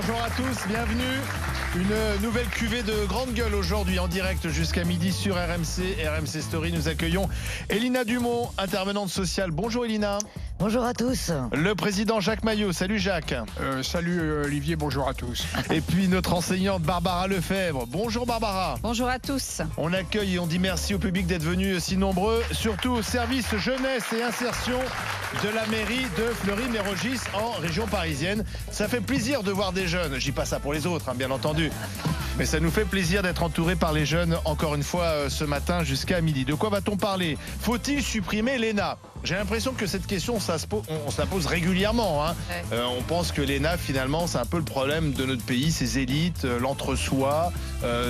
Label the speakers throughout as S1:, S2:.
S1: Bonjour à tous, bienvenue. Une nouvelle cuvée de grande gueule aujourd'hui en direct jusqu'à midi sur RMC Story. Nous accueillons Elina Dumont, intervenante sociale. Bonjour Elina.
S2: Bonjour à tous.
S1: Le président Jacques Maillot. Salut Jacques.
S3: Salut Olivier, bonjour à tous.
S1: Et puis notre enseignante Barbara Lefebvre. Bonjour Barbara.
S4: Bonjour à tous.
S1: On accueille et on dit merci au public d'être venu si nombreux, surtout au service jeunesse et insertion de la mairie de Fleury-Mérogis en région parisienne. Ça fait plaisir de voir des jeunes. Je dis pas ça pour les autres, hein, bien entendu. Mais ça nous fait plaisir d'être entourés par les jeunes, encore une fois, ce matin jusqu'à midi. De quoi va-t-on parler? Faut-il supprimer l'ENA? J'ai l'impression que cette question, on se la pose régulièrement. Hein. Ouais. On pense que l'ENA, finalement, c'est un peu le problème de notre pays, ces élites, l'entre-soi,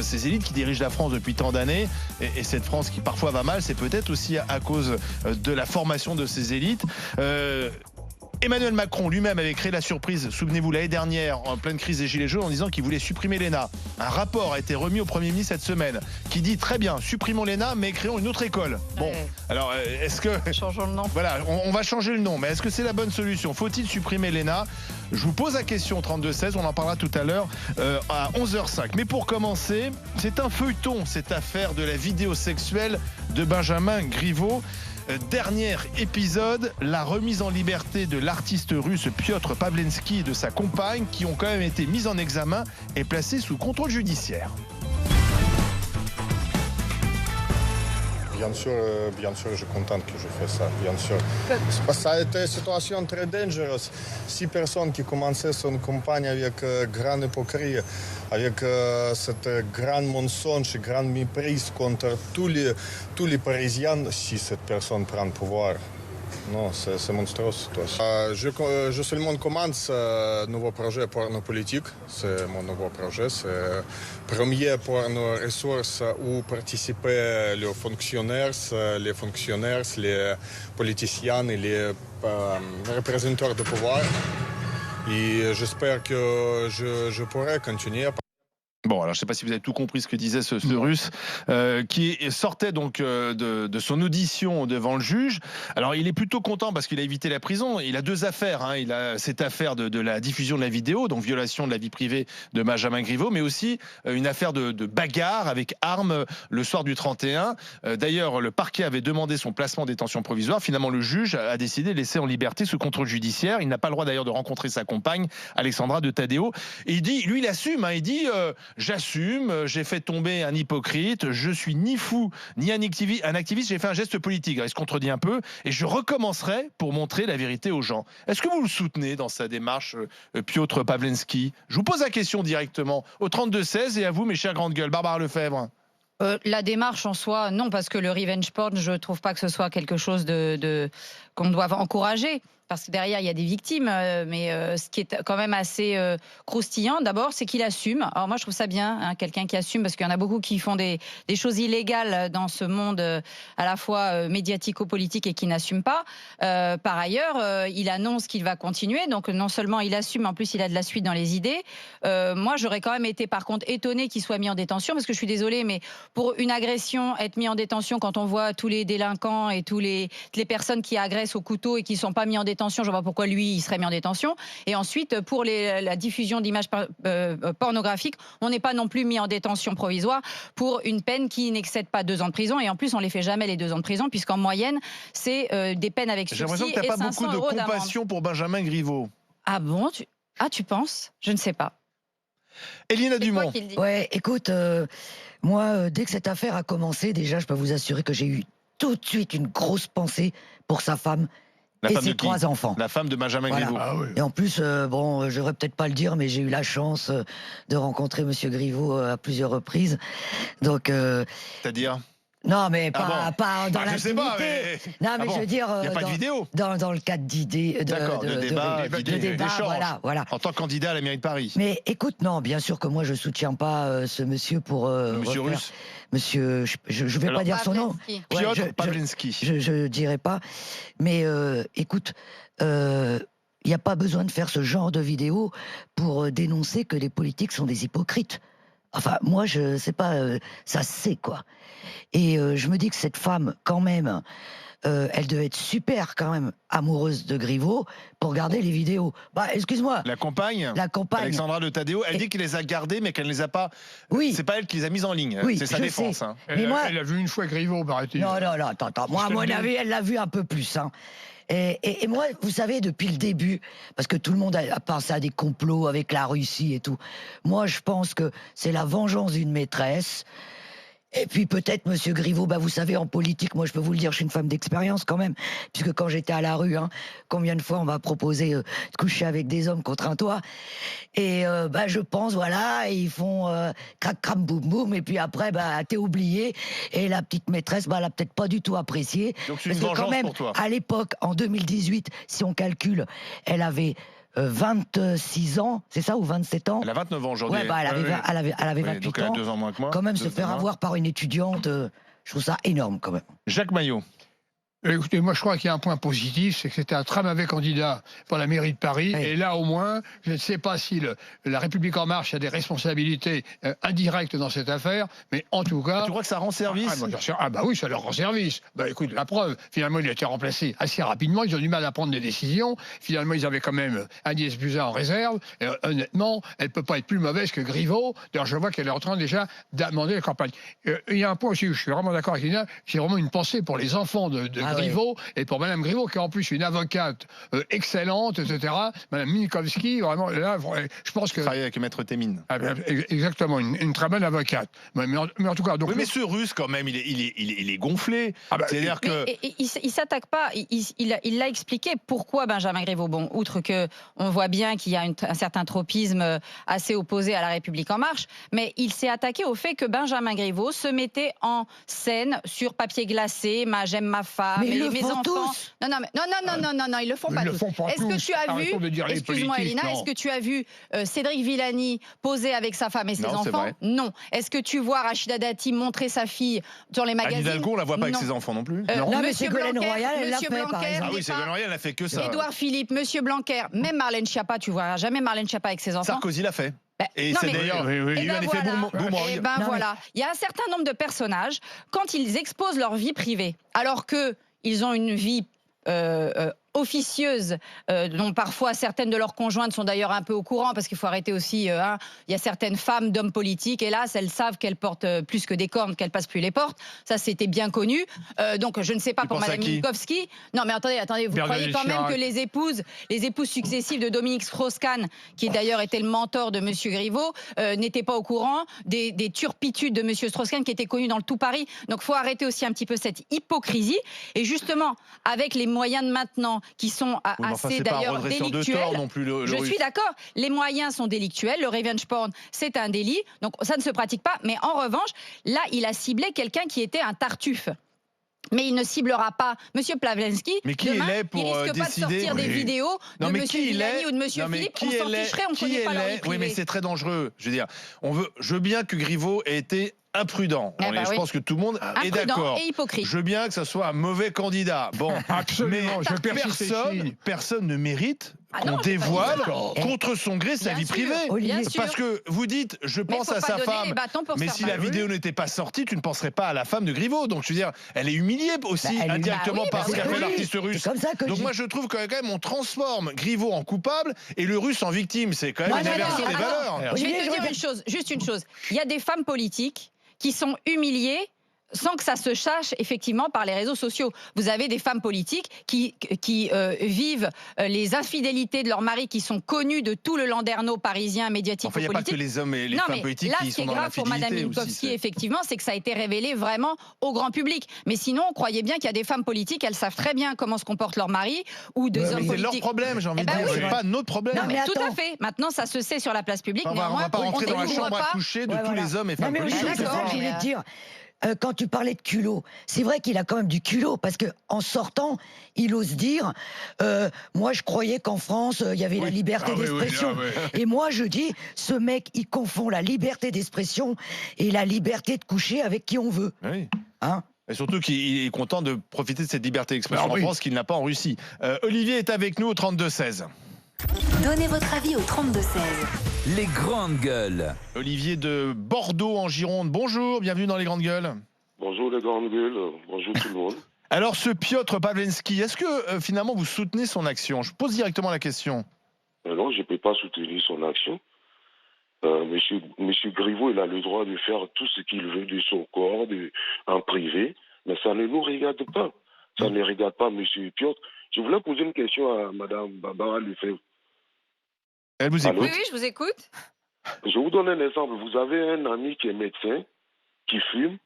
S1: ces élites qui dirigent la France depuis tant d'années. Et cette France qui parfois va mal, c'est peut-être aussi à cause de la formation de ces élites. Emmanuel Macron lui-même avait créé la surprise, souvenez-vous, l'année dernière, en pleine crise des Gilets jaunes, en disant qu'il voulait supprimer l'ENA. Un rapport a été remis au Premier ministre cette semaine qui dit très bien, supprimons l'ENA, mais créons une autre école. Bon, alors est-ce que...
S4: Changeons le nom.
S1: Voilà, on va changer le nom, mais est-ce que c'est la bonne solution? Faut-il supprimer l'ENA? Je vous pose la question 32-16, on en parlera tout à l'heure à 11h05. Mais pour commencer, c'est un feuilleton, cette affaire de la vidéo sexuelle de Benjamin Griveaux. Dernier épisode, la remise en liberté de l'artiste russe Piotr Pawlenski et de sa compagne qui ont quand même été mises en examen et placées sous contrôle judiciaire.
S5: Bien sûr, je suis content que je fais ça, bien sûr. Parce que ça a été une situation très dangereuse. 6 personnes qui commençaient son campagne avec grande hypocrisie, avec cette grande mensonge, grande méprise contre tous les Parisiens, si cette personne prend le pouvoir. Non, c'est monstrueux. Je seulement commence un nouveau projet pour nos politiques. C'est mon nouveau projet. C'est premier pour nos ressources où participent les fonctionnaires, les politiciens et les représentants de pouvoir. Et j'espère que je pourrai continuer.
S1: Bon, alors je ne sais pas si vous avez tout compris ce que disait ce Russe qui sortait donc de son audition devant le juge. Alors il est plutôt content parce qu'il a évité la prison. Il a 2 affaires. Hein. Il a cette affaire de la diffusion de la vidéo, donc violation de la vie privée de Benjamin Griveaux, mais aussi une affaire de bagarre avec armes le soir du 31. D'ailleurs, le parquet avait demandé son placement en détention provisoire. Finalement, le juge a décidé de laisser en liberté sous contrôle judiciaire. Il n'a pas le droit d'ailleurs de rencontrer sa compagne, Alexandra de Taddeo. Et il dit, lui, il assume. Hein. Il dit... J'assume, j'ai fait tomber un hypocrite, je suis ni fou ni un activiste, j'ai fait un geste politique. Il se contredit un peu et je recommencerai pour montrer la vérité aux gens. Est-ce que vous le soutenez dans sa démarche, Piotr Pawlenski? Je vous pose la question directement au 32-16 et à vous, mes chers grandes gueules. Barbara Lefebvre.
S4: La démarche en soi, non, parce que le revenge porn, je ne trouve pas que ce soit quelque chose qu'on doive encourager. Parce que derrière, il y a des victimes, mais ce qui est quand même assez croustillant, d'abord, c'est qu'il assume. Alors moi, je trouve ça bien, hein, quelqu'un qui assume, parce qu'il y en a beaucoup qui font des choses illégales dans ce monde à la fois médiatico-politique et qui n'assument pas. Par ailleurs, il annonce qu'il va continuer, donc non seulement il assume, en plus il a de la suite dans les idées. Moi, j'aurais quand même été, par contre, étonnée qu'il soit mis en détention, parce que je suis désolée, mais pour une agression, être mis en détention quand on voit tous les délinquants et toutes les personnes qui agressent au couteau et qui ne sont pas mis en détention, je vois pas pourquoi lui il serait mis en détention. Et ensuite pour la diffusion d'images pornographiques, on n'est pas non plus mis en détention provisoire pour une peine qui n'excède pas 2 ans de prison. Et en plus on les fait jamais les 2 ans de prison, puisqu'en moyenne c'est des peines avec sursis.
S1: J'ai l'impression que tu n'as pas beaucoup de compassion pour Benjamin Griveaux.
S4: Ah bon, tu penses? Je ne sais pas.
S1: Elina Dumont.
S2: Ouais, écoute, moi dès que cette affaire a commencé, déjà je peux vous assurer que j'ai eu tout de suite une grosse pensée pour sa femme. Et ses 3 enfants.
S1: La femme de Benjamin Griveaux.
S2: Ah oui. Et en plus, bon, je devrais peut-être pas le dire, mais j'ai eu la chance de rencontrer Monsieur Griveaux à plusieurs reprises. Donc.
S1: C'est-à-dire?
S2: Non, mais pas dans l'intimité.
S1: Je sais pas, mais...
S2: Non, mais je veux dire...
S1: Il n'y a pas de vidéo.
S2: Dans le cadre d'idées...
S1: D'accord, de débat,
S2: voilà.
S1: En tant que candidat à la mairie de Paris.
S2: Mais écoute, non, bien sûr que moi, je soutiens pas ce monsieur pour...
S1: monsieur russe.
S2: Monsieur, je vais pas dire son nom.
S1: Piotr Pawlenski.
S2: Je dirais pas. Mais écoute... il n'y a pas besoin de faire ce genre de vidéo pour dénoncer que les politiques sont des hypocrites. Enfin, moi, je sais pas, ça c'est quoi. Et je me dis que cette femme, quand même, elle devait être super quand même amoureuse de Griveaux pour regarder les vidéos. Bah, excuse-moi.
S1: La compagne, Alexandra de Taddeo, elle dit qu'il les a gardées, mais qu'elle ne les a pas.
S2: Oui.
S1: C'est pas elle qui les a mises en ligne.
S2: Oui,
S1: c'est sa
S2: je
S1: défense.
S2: sais.
S1: Hein.
S2: Mais moi...
S3: Elle a vu une fois Griveaux, paraît-il.
S2: Non, attends. Moi, à mon avis, elle l'a vu un peu plus. Hein. Et moi, vous savez, depuis le début, parce que tout le monde a pensé à des complots avec la Russie et tout, moi, je pense que c'est la vengeance d'une maîtresse. Et puis peut-être, monsieur Griveaux, bah vous savez, en politique, moi je peux vous le dire, je suis une femme d'expérience quand même, puisque quand j'étais à la rue, hein, combien de fois on m'a proposé de coucher avec des hommes contre un toit. Et bah je pense, voilà, ils font crac cram boum boum, et puis après, bah t'es oublié. Et la petite maîtresse, bah elle a peut-être pas du tout apprécié.
S1: Donc c'est une
S2: parce que quand
S1: vengeance
S2: même,
S1: pour toi.
S2: à l'époque, en 2018, si on calcule, elle avait 26 ans, c'est ça, ou 27 ans?
S1: Elle a 29 ans aujourd'hui.
S2: Ouais, bah elle avait 28
S1: donc elle a
S2: ans.
S1: 2 ans moins que moi.
S2: Quand même, se
S1: 2
S2: faire
S1: ans moins.
S2: avoir par une étudiante, je trouve ça énorme quand même.
S1: Jacques Maillot.
S3: Écoutez, moi je crois qu'il y a un point positif, c'est que c'était un très mauvais candidat pour la mairie de Paris.
S2: Oui.
S3: Et là au moins, je ne sais pas si la République En Marche a des responsabilités indirectes dans cette affaire, mais en tout cas...
S1: Tu crois que ça rend service?
S3: bah oui, ça leur rend service. Bah écoute, la preuve, finalement il a été remplacé assez rapidement, ils ont du mal à prendre des décisions. Finalement ils avaient quand même Agnès Buzyn en réserve. Et, honnêtement, elle peut pas être plus mauvaise que Griveaux. D'ailleurs je vois qu'elle est en train déjà d'amender la campagne. Il y a un point aussi où je suis vraiment d'accord avec Lina, j'ai vraiment une pensée pour les enfants de Griveaux, et pour Madame Griveaux, qui est en plus une avocate excellente, etc. Madame Minkowski, vraiment, là, je pense que...
S1: Travailler avec Maître Témine.
S3: Exactement, une très bonne avocate. Mais en tout cas... Donc,
S1: oui, mais ce russe, quand même, il est gonflé. C'est-à-dire que...
S4: Il s'attaque pas, il l'a expliqué pourquoi Benjamin Griveaux. Bon, outre que on voit bien qu'il y a un certain tropisme assez opposé à la République En Marche, mais il s'est attaqué au fait que Benjamin Griveaux se mettait en scène sur papier glacé, j'aime ma femme,
S2: mais
S4: mes enfants.
S2: Tous.
S4: Non, ils le font pas tous. Est-ce que tu as vu, excuse-moi Elina, est-ce que tu as vu Cédric Villani poser avec sa femme et ses enfants? Non. Est-ce que tu vois Rachida Dati montrer sa fille dans les magazines?
S1: Anne Hidalgo, on la voit pas avec
S4: Non.
S1: ses enfants non plus.
S2: Non, mais
S4: Monsieur
S2: Ségolène
S4: Blanquer,
S2: Royal, elle l'a
S4: Monsieur
S2: fait, par
S4: Blanquer
S2: exemple.
S1: Ah oui,
S4: n'est
S1: Ségolène
S4: pas-
S1: Royal n'a fait que ça.
S4: Édouard Philippe, Monsieur Blanquer, même Marlène Schiappa, tu vois jamais Marlène Schiappa avec ses enfants.
S1: Sarkozy l'a fait.
S4: Ben,
S1: Et
S4: non,
S1: c'est
S4: mais-
S1: d'ailleurs,
S3: oui, oui.
S1: il y a eu un effet boomerang.
S4: Eh ben
S2: Non,
S4: voilà, il y a un certain nombre de personnages, quand ils exposent leur vie privée, alors que ils ont une vie officieuse, dont parfois certaines de leurs conjointes sont d'ailleurs un peu au courant, parce qu'il faut arrêter aussi, il y a certaines femmes d'hommes politiques, hélas, elles savent qu'elles portent plus que des cornes, qu'elles passent plus les portes. Ça, c'était bien connu. Donc, je ne sais pas
S1: Tu
S4: pour
S1: penses à
S4: Madame
S1: qui
S4: Minkowski. Non, mais attendez, vous
S3: Bernadette
S4: croyez quand même
S3: Chirac.
S4: que les épouses successives de Dominique Strauss-Kahn, qui d'ailleurs était le mentor de Monsieur Griveaux, n'étaient pas au courant des turpitudes de Monsieur Strauss-Kahn, qui était connu dans le tout Paris. Donc, faut arrêter aussi un petit peu cette hypocrisie. Et justement, avec les moyens de maintenant, qui sont
S1: Oui, mais enfin,
S4: assez
S1: c'est pas un
S4: d'ailleurs
S1: redresseur de
S4: délictuels.
S1: tort non plus, le
S4: Je
S1: russe.
S4: suis d'accord, les moyens sont délictuels, le revenge porn c'est un délit, donc ça ne se pratique pas, mais en revanche, là il a ciblé quelqu'un qui était un tartuffe. Mais il ne ciblera pas Monsieur Plavensky.
S1: Mais qui
S4: Demain,
S1: il est pour
S4: il risque pas de
S1: décider
S4: sortir des vidéos de Monsieur Villani ou de Monsieur Philippe. On s'en ficherait, on connaît pas leur vie
S1: Oui, mais
S4: privée.
S1: c'est très dangereux. Je veux dire, je veux bien que Griveaux ait été imprudent.
S4: Ah bah
S1: Je
S4: oui.
S1: pense que tout le monde est
S4: Imprudent
S1: d'accord.
S4: et hypocrite.
S1: Je veux bien que ce soit un mauvais candidat. Bon,
S3: Absolument,
S1: mais
S3: je persiste ici.
S1: personne ne mérite
S4: Ah non,
S1: qu'on
S4: c'est pas
S1: dévoile
S4: d'accord.
S1: contre son gré sa
S4: Bien
S1: vie
S4: sûr,
S1: privée.
S2: Olivier,
S4: bien sûr.
S1: Parce que vous dites, je
S4: Mais
S1: pense
S4: faut
S1: à
S4: pas
S1: sa
S4: donner
S1: femme.
S4: les bâtons pour
S1: Mais
S4: se
S1: si
S4: faire
S1: la
S4: mal.
S1: vidéo n'était pas sortie, tu ne penserais pas à la femme de Griveaux. Donc je veux dire, elle est humiliée aussi
S2: Bah, elle est-
S1: indirectement
S4: Bah oui,
S1: par ce
S4: bah
S1: qu'a
S4: oui.
S1: fait l'artiste russe.
S2: C'est comme ça que
S1: Donc
S2: je
S1: moi je trouve que quand même on transforme Griveaux en coupable et le russe en victime. C'est quand même
S2: Non,
S1: une
S2: non,
S1: inversion
S2: non,
S1: des
S2: attends.
S1: valeurs.
S4: Je vais
S2: Olivier,
S4: te
S2: je
S4: dire
S2: regarde-
S4: une chose, juste une chose. Il y a des femmes politiques qui sont humiliées sans que ça se sache effectivement par les réseaux sociaux. Vous avez des femmes politiques qui vivent les infidélités de leur mari, qui sont connues de tout le landerneau parisien médiatique
S1: Enfin, il n'y a pas que
S4: politique.
S1: les hommes et les
S4: Non,
S1: femmes
S4: mais
S1: politiques
S4: là,
S1: qui
S4: ce qui
S1: sont
S4: est
S1: dans
S4: grave pour Madame
S1: l'infidélité aussi.
S4: Minkowski, effectivement, c'est que ça a été révélé vraiment au grand public. Mais sinon, croyez bien qu'il y a des femmes politiques, elles savent très bien comment se comportent leur mari ou des hommes
S1: C'est
S4: politiques.
S1: leur problème, j'ai envie
S4: Eh
S1: de
S4: ben
S1: dire.
S4: oui.
S1: C'est pas notre problème.
S2: Non, mais
S4: Tout à
S2: attends.
S4: fait. Maintenant, ça se sait sur la place publique.
S1: On va
S4: Néanmoins,
S1: pas rentrer dans la
S4: découvre
S1: chambre à
S4: pas.
S1: coucher de
S2: Ouais,
S1: tous
S2: voilà.
S1: les hommes et
S2: Non,
S1: femmes
S2: mais
S1: politiques.
S2: Olivier, c'est ça
S4: d'accord,
S2: que je voulais
S4: mais,
S2: te dire. Quand tu parlais de culot, c'est vrai qu'il a quand même du culot, parce que en sortant, il ose dire moi je croyais qu'en France il y avait la liberté d'expression. Et moi je dis, ce mec il confond la liberté d'expression et la liberté de coucher avec qui on veut.
S1: Oui.
S2: Hein?
S1: Et surtout qu'il est content de profiter de cette liberté d'expression
S3: Ah
S1: en
S3: oui.
S1: France qu'il n'a pas en Russie. Olivier est avec nous au 32-16.
S6: Donnez votre avis au 32-16.
S7: Les grandes gueules.
S1: Olivier de Bordeaux en Gironde. Bonjour, bienvenue dans les grandes gueules.
S8: Bonjour les grandes gueules, bonjour tout le monde.
S1: Alors, ce Piotr Pawlenski, est-ce que finalement vous soutenez son action? Je pose directement la question.
S8: Non, je ne peux pas soutenir son action. Monsieur Griveaux, il a le droit de faire tout ce qu'il veut de son corps, en privé, mais ça ne nous regarde pas. Ça ne regarde pas Monsieur Piotr. Je voulais poser une question à Madame Barbara Lefebvre.
S1: Elle vous écoute.
S4: Oui, oui, je vous écoute.
S8: Je vous donne un exemple. Vous avez un ami qui est médecin, qui fume,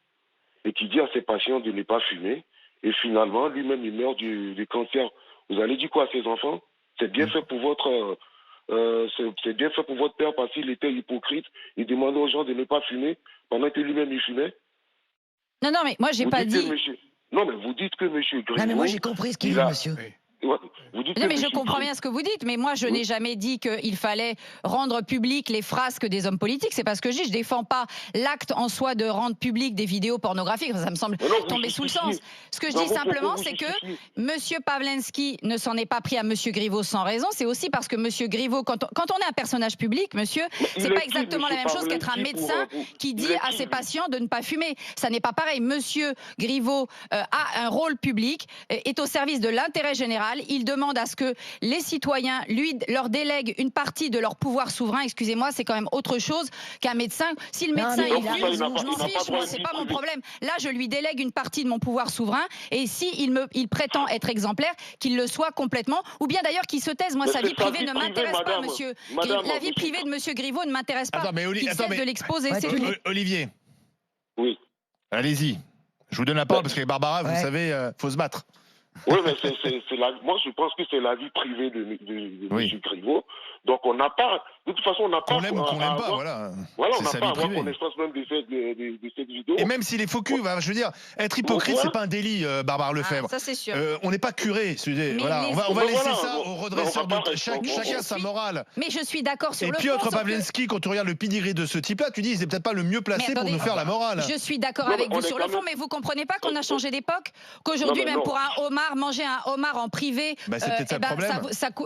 S8: et qui dit à ses patients de ne pas fumer, et finalement, lui-même, il meurt du cancer. Vous allez dire quoi à ses enfants? C'est bien fait pour votre... c'est bien fait pour votre père parce qu'il était hypocrite. Il demandait aux gens de ne pas fumer pendant que lui-même il fumait.
S4: Non, non, mais moi, j'ai pas dit...
S8: Non, mais vous dites que monsieur Griveaux...
S2: Non, mais moi, j'ai compris ce qu'il dit, monsieur.
S8: Vous dites
S4: Non,
S8: que
S4: mais je
S8: monsieur
S4: comprends
S8: Griveaux-
S4: bien ce que vous dites, mais moi, je n'ai jamais dit qu'il fallait rendre public les frasques des hommes politiques. C'est parce que je défends pas l'acte en soi de rendre public des vidéos pornographiques. Ça me semble
S8: Mais non, vous
S4: tomber sous le
S8: justifiez.
S4: sens. Ce que je
S8: Non,
S4: dis
S8: vous-
S4: simplement,
S8: vous
S4: c'est que
S8: justifiez.
S4: Monsieur Pawlenski ne s'en est pas pris à Monsieur Griveaux sans raison. C'est aussi parce que Monsieur Griveaux, quand on est un personnage public, monsieur,
S8: il
S4: c'est
S8: est
S4: pas
S8: qui,
S4: exactement la
S8: monsieur
S4: même chose qu'être un
S8: Pawlenski,
S4: médecin qui
S8: il
S4: dit
S8: est
S4: à
S8: qui,
S4: ses
S8: lui
S4: patients de ne pas fumer. Ça n'est pas pareil. Monsieur Griveaux a un rôle public, est au service de l'intérêt général. Il demande à ce que les citoyens leur délèguent une partie de leur pouvoir souverain. Excusez-moi, c'est quand même autre chose qu'un médecin. Si le médecin
S2: mais
S4: il
S2: il a
S4: fume,
S2: raison,
S4: je m'en
S8: il n'a pas
S4: fiche,
S8: droit
S4: moi,
S8: à
S4: c'est
S8: une
S4: pas
S8: vie
S4: mon
S8: privée.
S4: problème. Là, je lui délègue une partie de mon pouvoir souverain, et si il prétend être exemplaire, qu'il le soit complètement, ou bien d'ailleurs qu'il se taise. Moi,
S8: Mais
S4: sa
S8: c'est
S4: vie
S8: sa
S4: privée
S8: vie
S4: ne
S8: privée,
S4: m'intéresse pas,
S8: madame.
S4: monsieur.
S8: Madame,
S4: La vie
S8: monsieur-
S4: privée de monsieur Griveaux ne m'intéresse pas.
S1: Attends, mais
S4: Qu'il cesse de l'exposer,
S2: Ouais,
S4: c'est
S2: tu
S4: tout.
S2: l'es-
S1: Olivier,
S8: Oui.
S1: allez-y. Je vous donne la parole parce que Barbara, vous
S2: Ouais.
S1: savez, faut se battre.
S8: Oui, mais moi, je pense que c'est la vie privée de
S1: Oui.
S8: monsieur Griveaux. Donc, on n'a pas... De toute façon, on n'a pas...
S1: Qu'on l'aime ou qu'on
S8: à
S1: l'aime pas,
S8: avoir-
S1: voilà.
S8: Voilà, on
S1: C'est
S8: n'a
S1: sa
S8: pas à
S1: vie
S8: avoir
S1: privée.
S8: connaissance même de cette vidéo.
S1: Et même s'il est faux cul, je veux dire, être hypocrite,
S8: Voilà.
S1: c'est pas un délit, Barbara Lefebvre.
S4: Ah, ça, c'est sûr.
S1: On n'est pas curé.
S4: Mais
S1: Voilà,
S4: les-
S1: on va
S8: Mais
S1: laisser
S8: voilà,
S1: ça
S8: on-
S1: aux redresseurs
S8: on va
S1: de
S8: pas-
S1: chacun
S8: on-
S1: sa morale.
S4: Mais je suis d'accord sur
S1: Et
S4: le
S1: Piotr
S4: fond, sauf que-
S1: Pawlenski, quand tu regardes le pedigree de ce type-là, tu dis il n'est peut-être pas le mieux placé
S4: Mais
S1: pour
S4: attendez,
S1: nous faire la morale.
S4: Je suis d'accord
S8: Non,
S4: avec
S8: mais
S4: vous
S8: on est
S4: sur
S8: quand
S4: le fond,
S8: même-
S4: mais vous comprenez pas qu'on a changé d'époque, qu'aujourd'hui,
S8: Non, mais
S4: même
S8: non.
S4: pour un homard, manger un homard en privé,
S1: Bah, c'est peut-être ça le problème.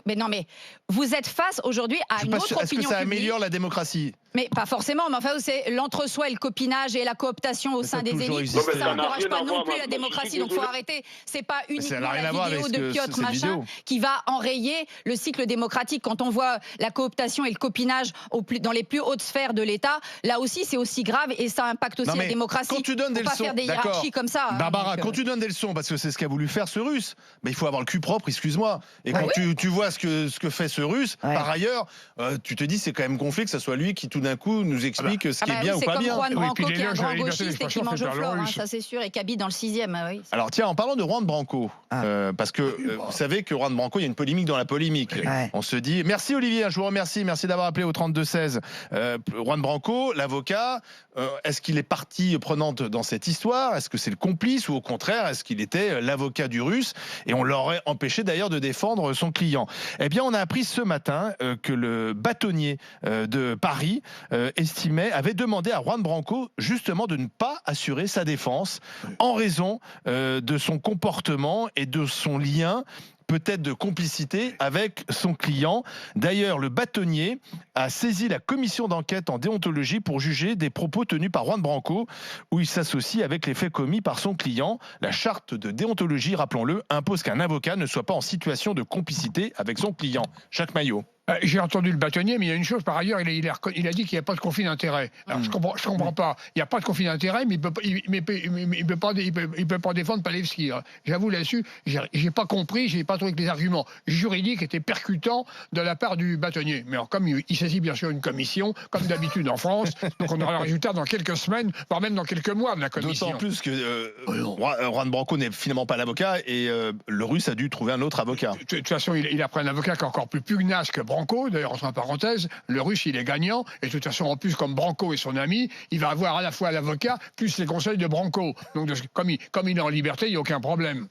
S4: Mais non, mais vous êtes face aujourd'hui à
S1: Je suis
S4: une
S1: pas
S4: autre
S1: sûr- Est-ce que
S4: opinion
S1: ça
S4: publique.
S1: améliore la démocratie?
S4: Mais pas forcément, mais enfin, c'est l'entre-soi et le copinage et la cooptation au
S1: Mais ça
S4: sein
S1: a
S4: des
S1: toujours
S4: élites.
S1: existé.
S8: Non, mais
S4: Ça
S8: ça n'a
S4: n'encourage
S8: rien
S4: pas
S8: à
S4: non
S8: voir,
S4: plus la
S8: madame. Je
S4: démocratie,
S8: suis
S4: donc faut
S8: désolé.
S4: arrêter. C'est pas
S1: ça n'a
S4: uniquement
S1: rien à
S4: la
S1: voir avec
S4: vidéo de Piotr
S1: cette
S4: machin
S1: vidéo.
S4: qui va enrayer le cycle démocratique. Quand on voit la cooptation et le copinage dans les plus hautes sphères de l'État, là aussi c'est aussi grave et ça impacte aussi
S1: Non,
S4: la
S1: mais
S4: démocratie.
S1: quand tu donnes
S4: Faut
S1: des
S4: pas
S1: leçons,
S4: faire des
S1: d'accord.
S4: hiérarchies comme ça. hein.
S1: Barbara,
S4: Donc,
S1: quand tu donnes des leçons, parce que c'est ce qu'a voulu faire ce Russe, il faut avoir le cul propre, excuse-moi. Et quand tu vois ce que fait ce Russe,
S2: Ouais.
S1: par ailleurs, tu te dis c'est quand même gonflé que ce soit lui qui tout d'un coup nous explique ce
S4: ah
S1: qui
S4: bah
S1: est bien
S4: oui,
S1: ou
S4: c'est
S1: pas
S4: comme
S1: bien.
S4: Juan
S3: Oui,
S4: Branco
S3: puis
S4: qui est un
S3: l'éloge de la
S4: grand
S3: liberté
S4: gauchiste et qui
S3: d'expression
S4: mange
S3: fait
S4: au
S3: par le
S4: flore, hein,
S3: Russe.
S4: ça c'est sûr, et qui habite dans le 6e. Oui.
S1: Alors tiens, en parlant de Juan Branco, parce que vous savez que Juan Branco, il y a une polémique dans la polémique.
S2: Ouais.
S1: On se dit, merci Olivier, je vous remercie, merci d'avoir appelé au 32-16. Juan Branco, l'avocat, est-ce qu'il est partie prenante dans cette histoire? Est-ce que c'est le complice ou au contraire, est-ce qu'il était l'avocat du Russe? Et on l'aurait empêché d'ailleurs de défendre son client. Eh bien, on a appris ce matin que le bâtonnier de Paris avait demandé à Juan Branco justement de ne pas assurer sa défense en raison de son comportement et de son lien peut-être de complicité avec son client. D'ailleurs, le bâtonnier a saisi la commission d'enquête en déontologie pour juger des propos tenus par Juan Branco, où il s'associe avec les faits commis par son client. La charte de déontologie, rappelons-le, impose qu'un avocat ne soit pas en situation de complicité avec son client. Jacques Maillot.
S3: J'ai entendu le bâtonnier, mais il y a une chose, par ailleurs, il a dit qu'il n'y a pas de conflit d'intérêt. Alors, je comprends pas. Il n'y a pas de conflit d'intérêt, mais il peut pas défendre Pawlenski. J'avoue là-dessus, j'ai pas compris, j'ai pas trouvé que les arguments juridiques étaient percutants de la part du bâtonnier. Mais alors, comme il saisit bien sûr une commission, comme d'habitude en France, donc on aura le résultat dans quelques semaines, voire même dans quelques mois de la commission.
S1: D'autant plus que Juan Branco n'est finalement pas l'avocat et le Russe a dû trouver un autre avocat.
S3: De toute façon, il a pris un avocat qui est encore plus pugnace que Branco. D'ailleurs, entre parenthèses, le Russe, il est gagnant. Et de toute façon, en plus, comme Branco est son ami, il va avoir à la fois l'avocat plus les conseils de Branco. Donc, comme il est en liberté, il n'y a aucun problème.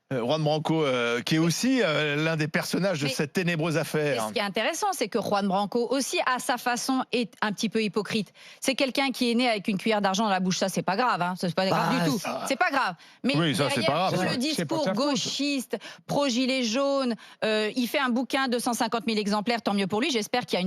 S1: Juan Branco, qui est aussi l'un des personnages de cette ténébreuse affaire.
S4: Ce qui est intéressant, c'est que Juan Branco aussi, à sa façon, est un petit peu hypocrite. C'est quelqu'un qui est né avec une cuillère d'argent dans la bouche. Ça, c'est pas grave. Hein. C'est pas grave du tout. C'est pas grave. Mais
S1: oui, ça, c'est pas grave.
S4: Le discours gauchiste, pro-gilet jaune, il fait un bouquin de 150 000 exemplaires. Tant mieux pour lui. J'espère qu'il y a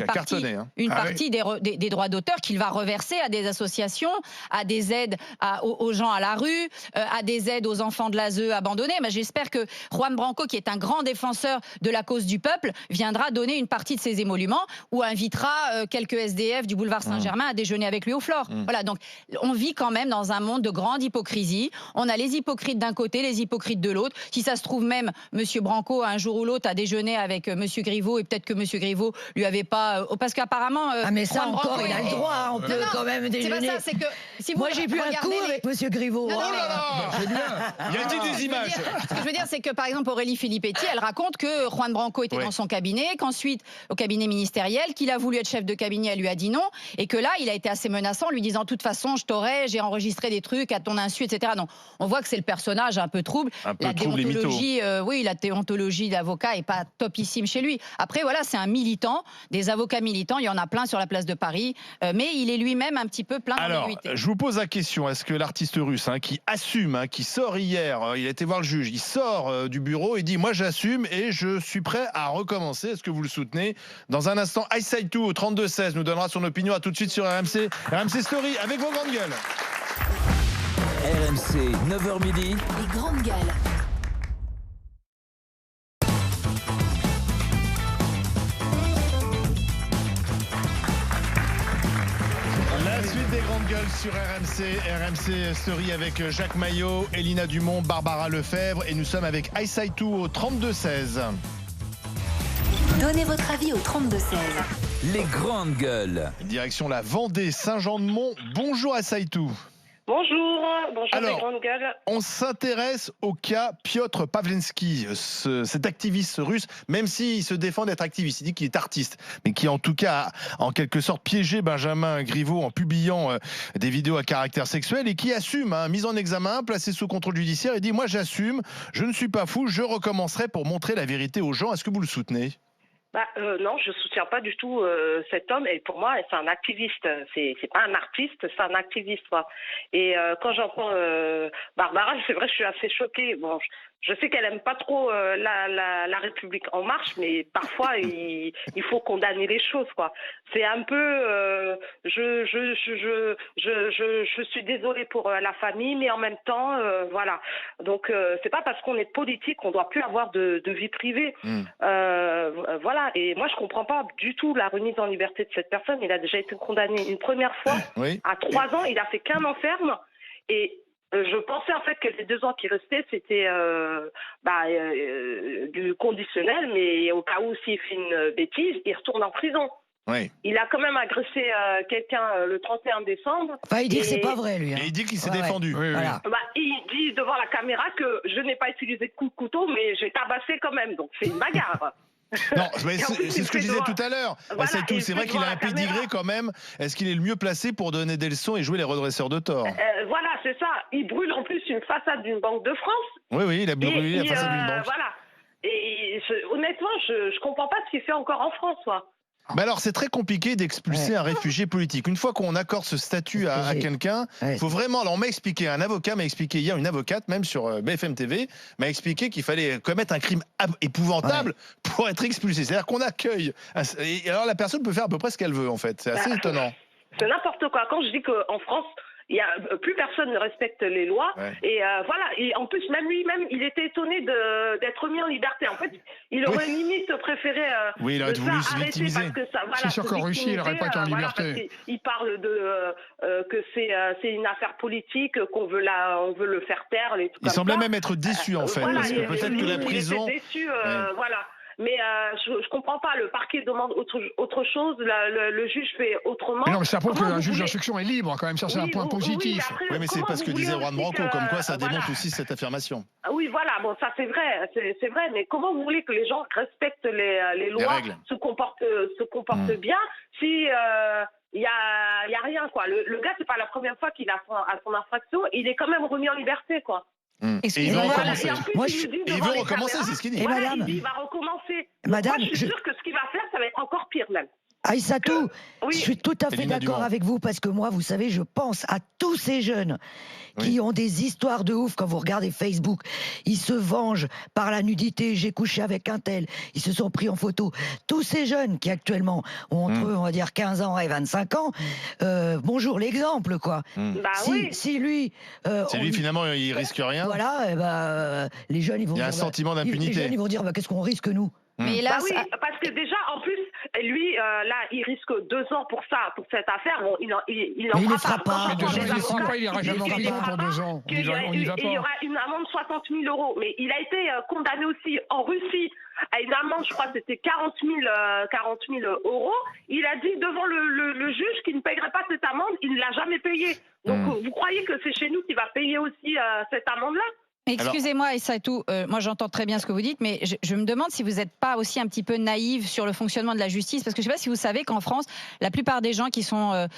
S4: une partie des droits d'auteur qu'il va reverser à des associations, à des aides aux gens à la rue, à des aides aux enfants de l'ASE abandonnés. Mais j'espère que Juan Branco, qui est un grand défenseur de la cause du peuple, viendra donner une partie de ses émoluments ou invitera quelques SDF du boulevard Saint-Germain à déjeuner avec lui au Flore. Voilà, donc on vit quand même dans un monde de grande hypocrisie. On a les hypocrites d'un côté, les hypocrites de l'autre. Si ça se trouve même, Monsieur Branco, un jour ou l'autre, a déjeuné avec Monsieur Griveaux et peut-être que Monsieur Griveaux lui avait pas... parce qu'apparemment...
S2: mais ça
S4: Juan
S2: encore,
S4: Branco,
S2: il a le droit. On peut quand même déjeuner.
S4: C'est pas ça, c'est que... Si
S2: moi, j'ai bu un coup avec Monsieur Griveaux.
S1: Oh là là, c'est bien. Il y a dit des images.
S4: Ce que je veux dire, c'est que par exemple Aurélie Filippetti, elle raconte que Juan Branco était dans son cabinet, qu'ensuite au cabinet ministériel, qu'il a voulu être chef de cabinet, elle lui a dit non, et que là il a été assez menaçant, lui disant de toute façon je t'aurai, j'ai enregistré des trucs à ton insu, etc. Donc on voit que c'est le personnage un peu trouble. La déontologie, la déontologie d'avocat est pas topissime chez lui. Après voilà, c'est un militant, des avocats militants, il y en a plein sur la place de Paris, mais il est lui-même un petit peu plein d'ambiguïté.
S1: Alors, je vous pose la question, est-ce que l'artiste russe qui assume, qui sort hier, il a été voir le juge, il sort du bureau et dit moi j'assume et je suis prêt à recommencer, est-ce que vous le soutenez? Dans un instant, iSide2 au 32-16 nous donnera son opinion. À tout de suite sur RMC Story avec vos grandes gueules.
S7: RMC 9h midi.
S6: Les grandes gueules.
S1: La suite des grandes gueules sur RMC Story avec Jacques Maillot, Elina Dumont, Barbara Lefebvre et nous sommes avec iSide2 au 32-16.
S6: Donnez votre avis au 32-16.
S7: Les grandes gueules.
S1: Direction la Vendée, Saint-Jean-de-Mont. Bonjour iSide2.
S9: Bonjour
S1: Alors,
S9: les grandes gueules.
S1: On s'intéresse au cas Piotr Pawlenski, cet activiste russe, même s'il se défend d'être activiste, il dit qu'il est artiste, mais qui en tout cas a en quelque sorte piégé Benjamin Griveaux en publiant des vidéos à caractère sexuel et qui assume, mise en examen, placé sous contrôle judiciaire et dit moi j'assume, je ne suis pas fou, je recommencerai pour montrer la vérité aux gens. Est-ce que vous le soutenez ?
S9: Non, je soutiens pas du tout cet homme. Et pour moi, c'est un activiste. C'est pas un artiste, c'est un activiste, quoi. Et quand j'entends Barbara, c'est vrai, je suis assez choquée. Bon, je sais qu'elle aime pas trop la République en marche, mais parfois il faut condamner les choses, quoi. C'est un peu, je suis désolée pour la famille, mais en même temps, voilà. Donc c'est pas parce qu'on est politique qu'on doit plus avoir de vie privée. Voilà. Et moi je comprends pas du tout la remise en liberté de cette personne. Il a déjà été condamné une première fois à 3 ans. Il a fait qu'un an ferme et je pensais en fait que les 2 ans qui restaient, c'était du conditionnel, mais au cas où s'il fait une bêtise, il retourne en prison.
S1: Oui.
S9: Il a quand même agressé quelqu'un le 31 décembre.
S2: Enfin, il dit que c'est pas vrai, lui.
S1: Et il dit qu'il s'est défendu.
S2: Oui. Voilà.
S9: Il dit devant la caméra que je n'ai pas utilisé de coup de couteau, mais j'ai tabassé quand même. Donc c'est une bagarre.
S1: Non, c'est ce que je disais tout à l'heure.
S9: Voilà,
S1: c'est vrai qu'il a un pédigré quand même. Est-ce qu'il est le mieux placé pour donner des leçons et jouer les redresseurs de tort?
S9: Voilà, c'est ça. Il brûle en plus une façade d'une banque de France.
S1: Oui, il a brûlé la façade d'une banque.
S9: Voilà. Et honnêtement, je comprends pas ce qu'il fait encore en France, quoi.
S1: Mais alors, c'est très compliqué d'expulser un réfugié politique. Une fois qu'on accorde ce statut à quelqu'un, il faut vraiment... Alors, on m'a expliqué, un avocat m'a expliqué hier, une avocate, même sur BFM TV, m'a expliqué qu'il fallait commettre un crime épouvantable pour être expulsé. C'est-à-dire qu'on accueille... Et alors, la personne peut faire à peu près ce qu'elle veut, en fait. C'est assez étonnant.
S9: C'est n'importe quoi. Quand je dis qu'en France... plus personne ne respecte les lois. Et voilà. Et en plus, même lui-même, il était étonné d'être mis en liberté. En fait, il aurait limite préféré
S1: il aurait voulu se victimiser.
S3: C'est sûr qu'en Russie, il n'aurait pas été en liberté.
S9: Il parle que c'est une affaire politique, on veut le faire taire.
S1: Il semblait même être déçu, en fait. Parce que peut-être que la prison...
S9: Il était déçu, voilà. Mais je comprends pas, le parquet demande autre chose, le juge fait autrement.
S3: Mais non, mais ça prouve qu'un juge d'instruction est libre quand même, ça c'est un point positif.
S1: Oui, mais c'est pas ce que disait Juan Branco, comme quoi ça démontre aussi cette affirmation.
S9: Oui, voilà, bon, ça c'est vrai, mais comment vous voulez que les gens respectent les lois, se comportent bien, si il y a rien, quoi. Le gars, c'est pas la première fois qu'il a son infraction, il est quand même remis en liberté, quoi.
S1: Et il veut
S4: Excusez-moi.
S1: recommencer.
S9: Et en plus,
S2: Moi,
S9: il
S2: je-
S9: le dit
S1: Et il
S9: devant
S1: veut
S9: les
S1: recommencer,
S9: caméras.
S1: c'est ce qu'il dit.
S2: Et
S9: Voilà,
S2: madame,
S9: il dit il va recommencer.
S2: Madame,
S9: Moi, je suis
S2: je-
S9: sûre que ce qu'il va faire, ça va être encore pire même.
S2: Aïssatou,
S9: Oui.
S2: je suis tout à fait
S1: Elina
S2: d'accord
S1: Dumont.
S2: avec vous parce que moi, vous savez, je pense à tous ces jeunes qui ont des histoires de ouf quand vous regardez Facebook. Ils se vengent par la nudité. J'ai couché avec un tel. Ils se sont pris en photo. Tous ces jeunes qui actuellement ont entre, on va dire, 15 ans et 25 ans. Bonjour l'exemple, quoi.
S9: Bah
S2: Si,
S9: oui.
S2: si lui,
S1: C'est lui, finalement, il risque rien.
S2: voilà, les jeunes, ils vont
S1: Il y a un
S2: dire,
S1: sentiment
S2: les
S1: d'impunité.
S2: jeunes, ils vont dire, qu'est-ce qu'on risque nous?
S4: Mais là,
S9: Bah oui, parce que déjà, en plus, lui, là, il risque 2 ans pour ça, pour cette affaire. Bon, il n'en
S2: Mais il le fera pas.
S3: Mais 2 ans,
S2: il
S3: il
S2: le
S3: ne
S2: fera
S3: fera
S2: pas.
S3: pas, il ira jamais en
S2: Il le
S3: prison
S2: fera
S3: pour
S2: pas.
S3: 2 ans.
S9: qu'il y
S3: On n'y va
S9: il y
S3: pas.
S9: aura une amende de 60 000 euros. Mais il a été condamné aussi en Russie à une amende, je crois que c'était 40 000 euros. Il a dit devant le juge qu'il ne payerait pas cette amende. Il ne l'a jamais payé. Donc, vous croyez que c'est chez nous qu'il va payer aussi cette amende-là?
S4: excusez-moi, et ça et tout, moi j'entends très bien ce que vous dites, mais je me demande si vous n'êtes pas aussi un petit peu naïve sur le fonctionnement de la justice, parce que je ne sais pas si vous savez qu'en France, la plupart des gens qui sont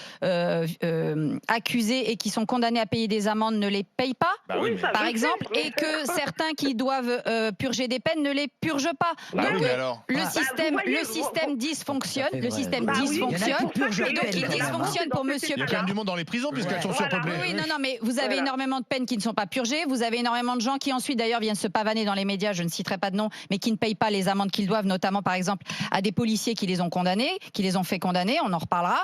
S4: accusés et qui sont condamnés à payer des amendes ne les payent pas,
S1: Bah oui, mais-
S9: ça,
S4: par
S9: je
S4: exemple,
S9: sais.
S4: et que certains qui doivent purger des peines ne les purgent pas.
S1: Bah
S4: Donc
S1: oui, mais alors
S4: le
S2: Bah,
S4: système,
S9: vous voyez,
S4: le système dysfonctionne,
S2: C'est
S4: le
S2: vrai.
S4: système
S9: Bah oui,
S4: dysfonctionne,
S2: il y en a qui purgent
S4: et donc
S2: peine,
S4: il
S2: quand même, hein.
S4: dysfonctionne pour Monsieur
S1: Il y a
S4: Plat.
S1: quand même du monde dans les prisons puisqu'elles sont
S9: Voilà.
S1: surpeuplées.
S4: Oui, non, mais vous avez
S9: Voilà.
S4: énormément de peines qui ne sont pas purgées. Vous avez énormément de gens qui ensuite, d'ailleurs, viennent se pavaner dans les médias. Je ne citerai pas de nom, mais qui ne payent pas les amendes qu'ils doivent, notamment, par exemple, à des policiers qui les ont condamnés, qui les ont fait condamner. On en reparlera.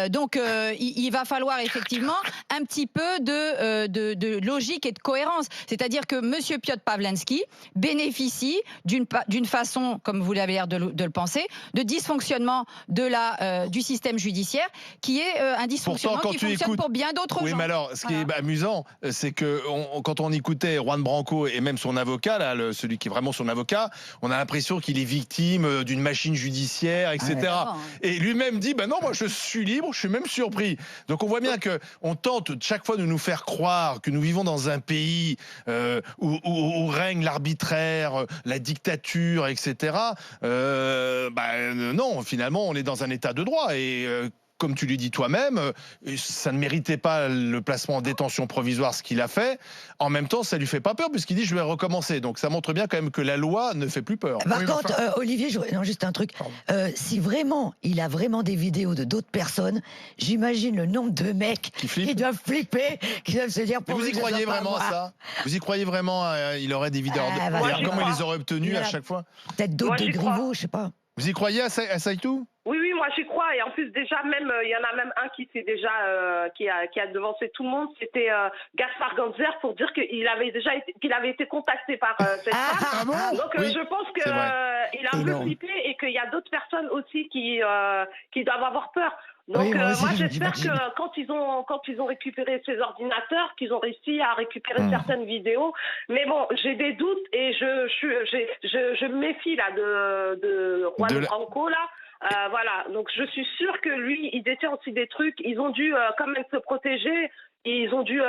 S4: Donc, il va falloir effectivement un petit peu de logique et de cohérence. C'est-à-dire que Monsieur Piotr Pawlenski bénéficie d'une façon, comme vous l'avez l'air de le penser, de dysfonctionnement du système judiciaire, qui est un dysfonctionnement
S1: Pourtant, quand
S4: qui
S1: tu
S4: fonctionne
S1: écoutes-
S4: pour bien d'autres
S1: Oui,
S4: gens.
S1: mais alors, ce qui
S4: Voilà.
S1: est amusant, c'est que quand on écoutait Juan Branco et même son avocat, là, celui qui est vraiment son avocat, on a l'impression qu'il est victime d'une machine judiciaire, etc.
S4: évidemment.
S1: Et lui-même dit, ben non, moi je suis libre, je suis même surpris. Donc on voit bien que on tente chaque fois de nous faire croire que nous vivons dans un pays où règne l'arbitraire, la dictature, etc. Non, finalement, on est dans un état de droit et comme tu lui dis toi-même, ça ne méritait pas le placement en détention provisoire, ce qu'il a fait. En même temps, ça lui fait pas peur puisqu'il dit je vais recommencer. Donc ça montre bien quand même que la loi ne fait plus peur.
S2: Par
S3: Oui, mais
S2: contre, Olivier, non, juste un truc. Si vraiment il a vraiment des vidéos de d'autres personnes, j'imagine le nombre de mecs
S1: Qui flippent.
S2: qui doivent flipper, qui doivent se dire.
S1: Mais vous y croyez vraiment à ça? Vous y croyez vraiment il aurait des vidéos?
S2: Ah, bah,
S1: Et
S9: moi,
S1: alors,
S9: j'y
S1: comment
S9: crois.
S1: il les aurait obtenues à
S2: Voilà.
S1: chaque fois?
S2: Peut-être
S9: Moi,
S2: d'autres de
S9: j'y crois.
S2: Griveaux, je sais pas.
S1: Vous y croyez à Saitou?
S9: Oui, moi j'y crois. Et en plus, déjà, même, il y en a même un qui s'est déjà, qui a devancé tout le monde. C'était Gaspard Ganzer pour dire qu'il avait déjà qu'il avait été contacté par cette femme. Donc,
S1: Oui,
S9: je pense que
S1: c'est vrai.
S9: il a un peu
S2: Énorme.
S9: flippé et qu'il y a d'autres personnes aussi qui doivent avoir peur. Donc,
S2: Oui, moi aussi,
S9: moi, j'espère
S2: j'imagine.
S9: que quand ils ont récupéré ces ordinateurs, qu'ils ont réussi à récupérer certaines vidéos. Mais bon, j'ai des doutes et je me méfie là de Juan
S1: De la-
S9: Branco là. Voilà, donc je suis sûre que lui, il détient aussi des trucs. Ils ont dû quand même se protéger. Ils ont dû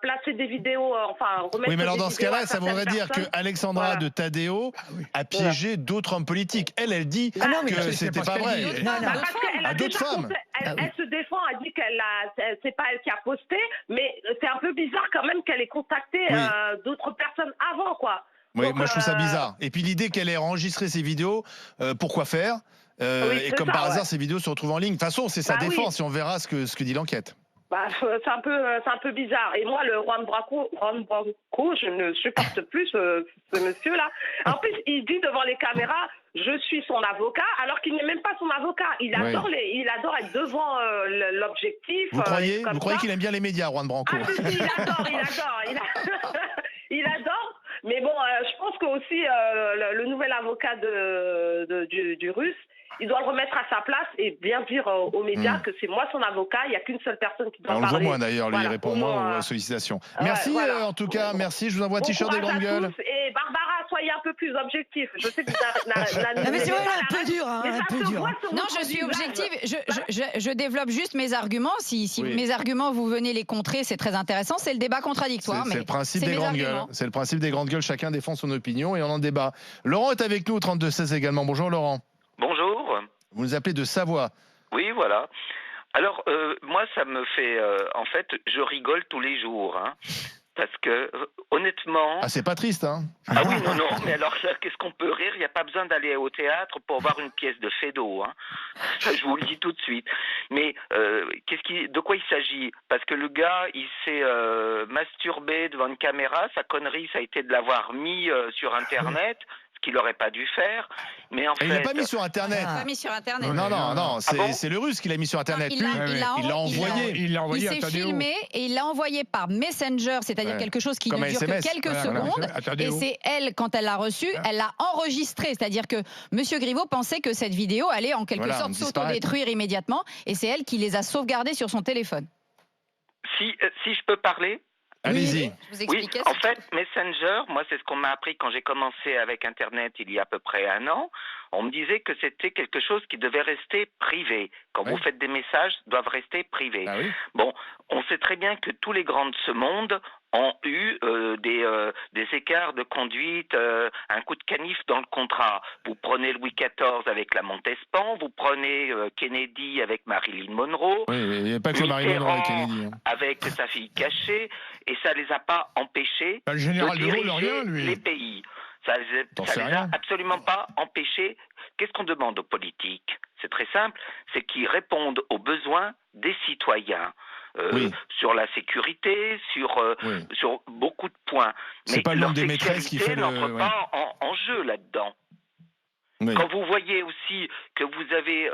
S9: placer des vidéos, remettre.
S1: Oui, mais alors
S9: des
S1: dans ce
S9: vidéos
S1: cas-là,
S9: à
S1: ça voudrait
S9: certaines
S1: dire que
S9: personnes.
S1: Alexandra
S9: Voilà.
S1: de Taddeo a piégé d'autres hommes politiques. Elle dit
S2: Ah non, mais
S1: que
S3: c'est
S1: c'était
S3: pas
S1: pas
S3: ce qu'elle
S1: vrai.
S3: dit.
S2: Non, non.
S9: Bah, parce qu'elle
S1: À
S9: a
S1: d'autres
S9: déjà
S1: femmes.
S9: elle se défend, elle dit c'est pas elle qui a posté, mais c'est un peu bizarre quand même qu'elle ait contacté
S1: Oui.
S9: d'autres personnes avant, quoi.
S1: Oui,
S9: Donc,
S1: moi je trouve ça bizarre. Et puis l'idée qu'elle ait enregistré ces vidéos, pourquoi faire?
S9: Oui,
S1: Et
S9: c'est
S1: comme
S9: ça,
S1: par hasard,
S9: ouais.
S1: ces vidéos se retrouvent en ligne. De toute façon, c'est sa
S9: Bah oui.
S1: défense et on verra ce que dit l'enquête.
S9: Bah, c'est un peu bizarre. Et moi, le Juan Branco, je ne supporte plus ce monsieur-là. En plus, il dit devant les caméras, je suis son avocat, alors qu'il n'est même pas son avocat. Il adore être devant l'objectif.
S1: Vous croyez
S9: comme ça.
S1: qu'il aime bien les médias, Juan Branco?
S9: Ah, si, il adore. Mais bon, je pense que aussi le nouvel avocat du Russe, il doit le remettre à sa place et bien dire aux médias que c'est moi son avocat. Il n'y a qu'une seule personne qui doit
S1: On le
S9: parler.
S1: voit moins d'ailleurs, lui, il
S9: Voilà,
S1: répond
S9: au
S1: moins
S9: moins,
S1: aux sollicitations.
S9: ouais,
S1: Merci
S9: voilà.
S1: en tout cas, merci. Je vous envoie un
S9: Bon
S1: t-shirt des
S9: courage
S1: grandes
S9: à
S1: gueules.
S9: tous. Et Barbara, soyez un peu plus objectif. Je sais que
S2: Non, mais c'est vrai, un peu dur, hein,
S9: mais
S2: un
S9: ça
S2: peu
S9: se
S2: dur.
S9: voit sur
S4: Non,
S9: votre
S4: je suis
S9: visage.
S4: objective. Je développe juste mes arguments. Si
S1: Oui.
S4: mes arguments, vous venez les contrer, c'est très intéressant. C'est le débat contradictoire.
S1: C'est
S4: mais
S1: le principe
S4: c'est
S1: des
S4: mes
S1: grandes gueules.
S4: arguments.
S1: C'est le principe des grandes gueules. Chacun défend son opinion et on en débat. Laurent est avec nous au 32-16 également. Bonjour Laurent.
S10: Bonjour.
S1: Vous nous appelez de Savoie.
S10: Oui, voilà. Alors, moi, ça me fait... en fait, je rigole tous les jours. Hein. parce que honnêtement...
S1: Ah, c'est pas triste, hein.
S10: Ah oui, non, mais alors qu'est-ce qu'on peut rire? Il n'y a pas besoin d'aller au théâtre pour voir une pièce de Feydeau, hein. Ça, je vous le dis tout de suite. Mais de quoi il s'agit? Parce que le gars, il s'est masturbé devant une caméra, sa connerie, ça a été de l'avoir mis sur Internet, ce qu'il n'aurait pas dû faire. Mais en fait...
S1: Il l'a pas mis sur Internet.
S4: Il l'a pas mis sur Internet.
S1: Non, c'est
S10: bon
S1: c'est le Russe qui l'a mis sur Internet.
S4: Non,
S1: Lui, il l'a envoyé.
S3: Il l'a envoyé
S4: Il
S3: à
S4: s'est
S3: Tadeo.
S4: filmé et il l'a envoyé par Messenger, c'est-à-dire
S1: Ouais.
S4: quelque chose qui
S1: Comme
S4: ne
S1: un
S4: dure que
S1: SMS.
S4: quelques
S3: Voilà,
S4: secondes.
S3: à Tadeo.
S4: Et c'est elle, quand elle l'a reçu, elle l'a enregistré. C'est-à-dire que Monsieur Griveaux pensait que cette vidéo allait en quelque
S1: Voilà,
S4: sorte
S1: disparaître.
S4: s'autodétruire immédiatement. Et c'est elle qui les a sauvegardés sur son téléphone.
S10: Si je peux parler?
S1: Allez-y.
S4: Je vous
S10: Oui,
S4: expliquais.
S10: en fait, Messenger, moi, c'est ce qu'on m'a appris quand j'ai commencé avec Internet il y a à peu près 1 an. On me disait que c'était quelque chose qui devait rester privé. Quand
S1: Oui.
S10: vous faites des messages, doivent rester privés.
S1: Ah oui.
S10: Bon, on sait très bien que tous les grands de ce monde ont eu des écarts de conduite, un coup de canif dans le contrat. Vous prenez Louis XIV avec la Montespan, vous prenez Kennedy avec Marilyn Monroe,
S1: Oui, il n'y a pas que Marie Monroe et Kennedy. hein.
S10: avec sa fille cachée, et ça les a pas empêchés
S3: Le général de Gaulle,
S10: diriger
S3: rien, lui.
S10: les pays. Ça
S1: T'en
S10: ça
S1: sais
S10: les
S1: rien.
S10: a absolument pas empêchés. Qu'est-ce qu'on demande aux politiques? C'est très simple, c'est qu'ils répondent aux besoins des citoyens.
S1: Oui.
S10: Sur la sécurité,
S1: Oui.
S10: sur beaucoup de points.
S1: C'est
S10: Mais
S1: pas le
S10: leur
S1: nombre des maîtresses qui fait
S10: sexualité
S1: le-
S10: n'entre pas en jeu là-dedans.
S1: Oui.
S10: Quand vous voyez aussi que vous avez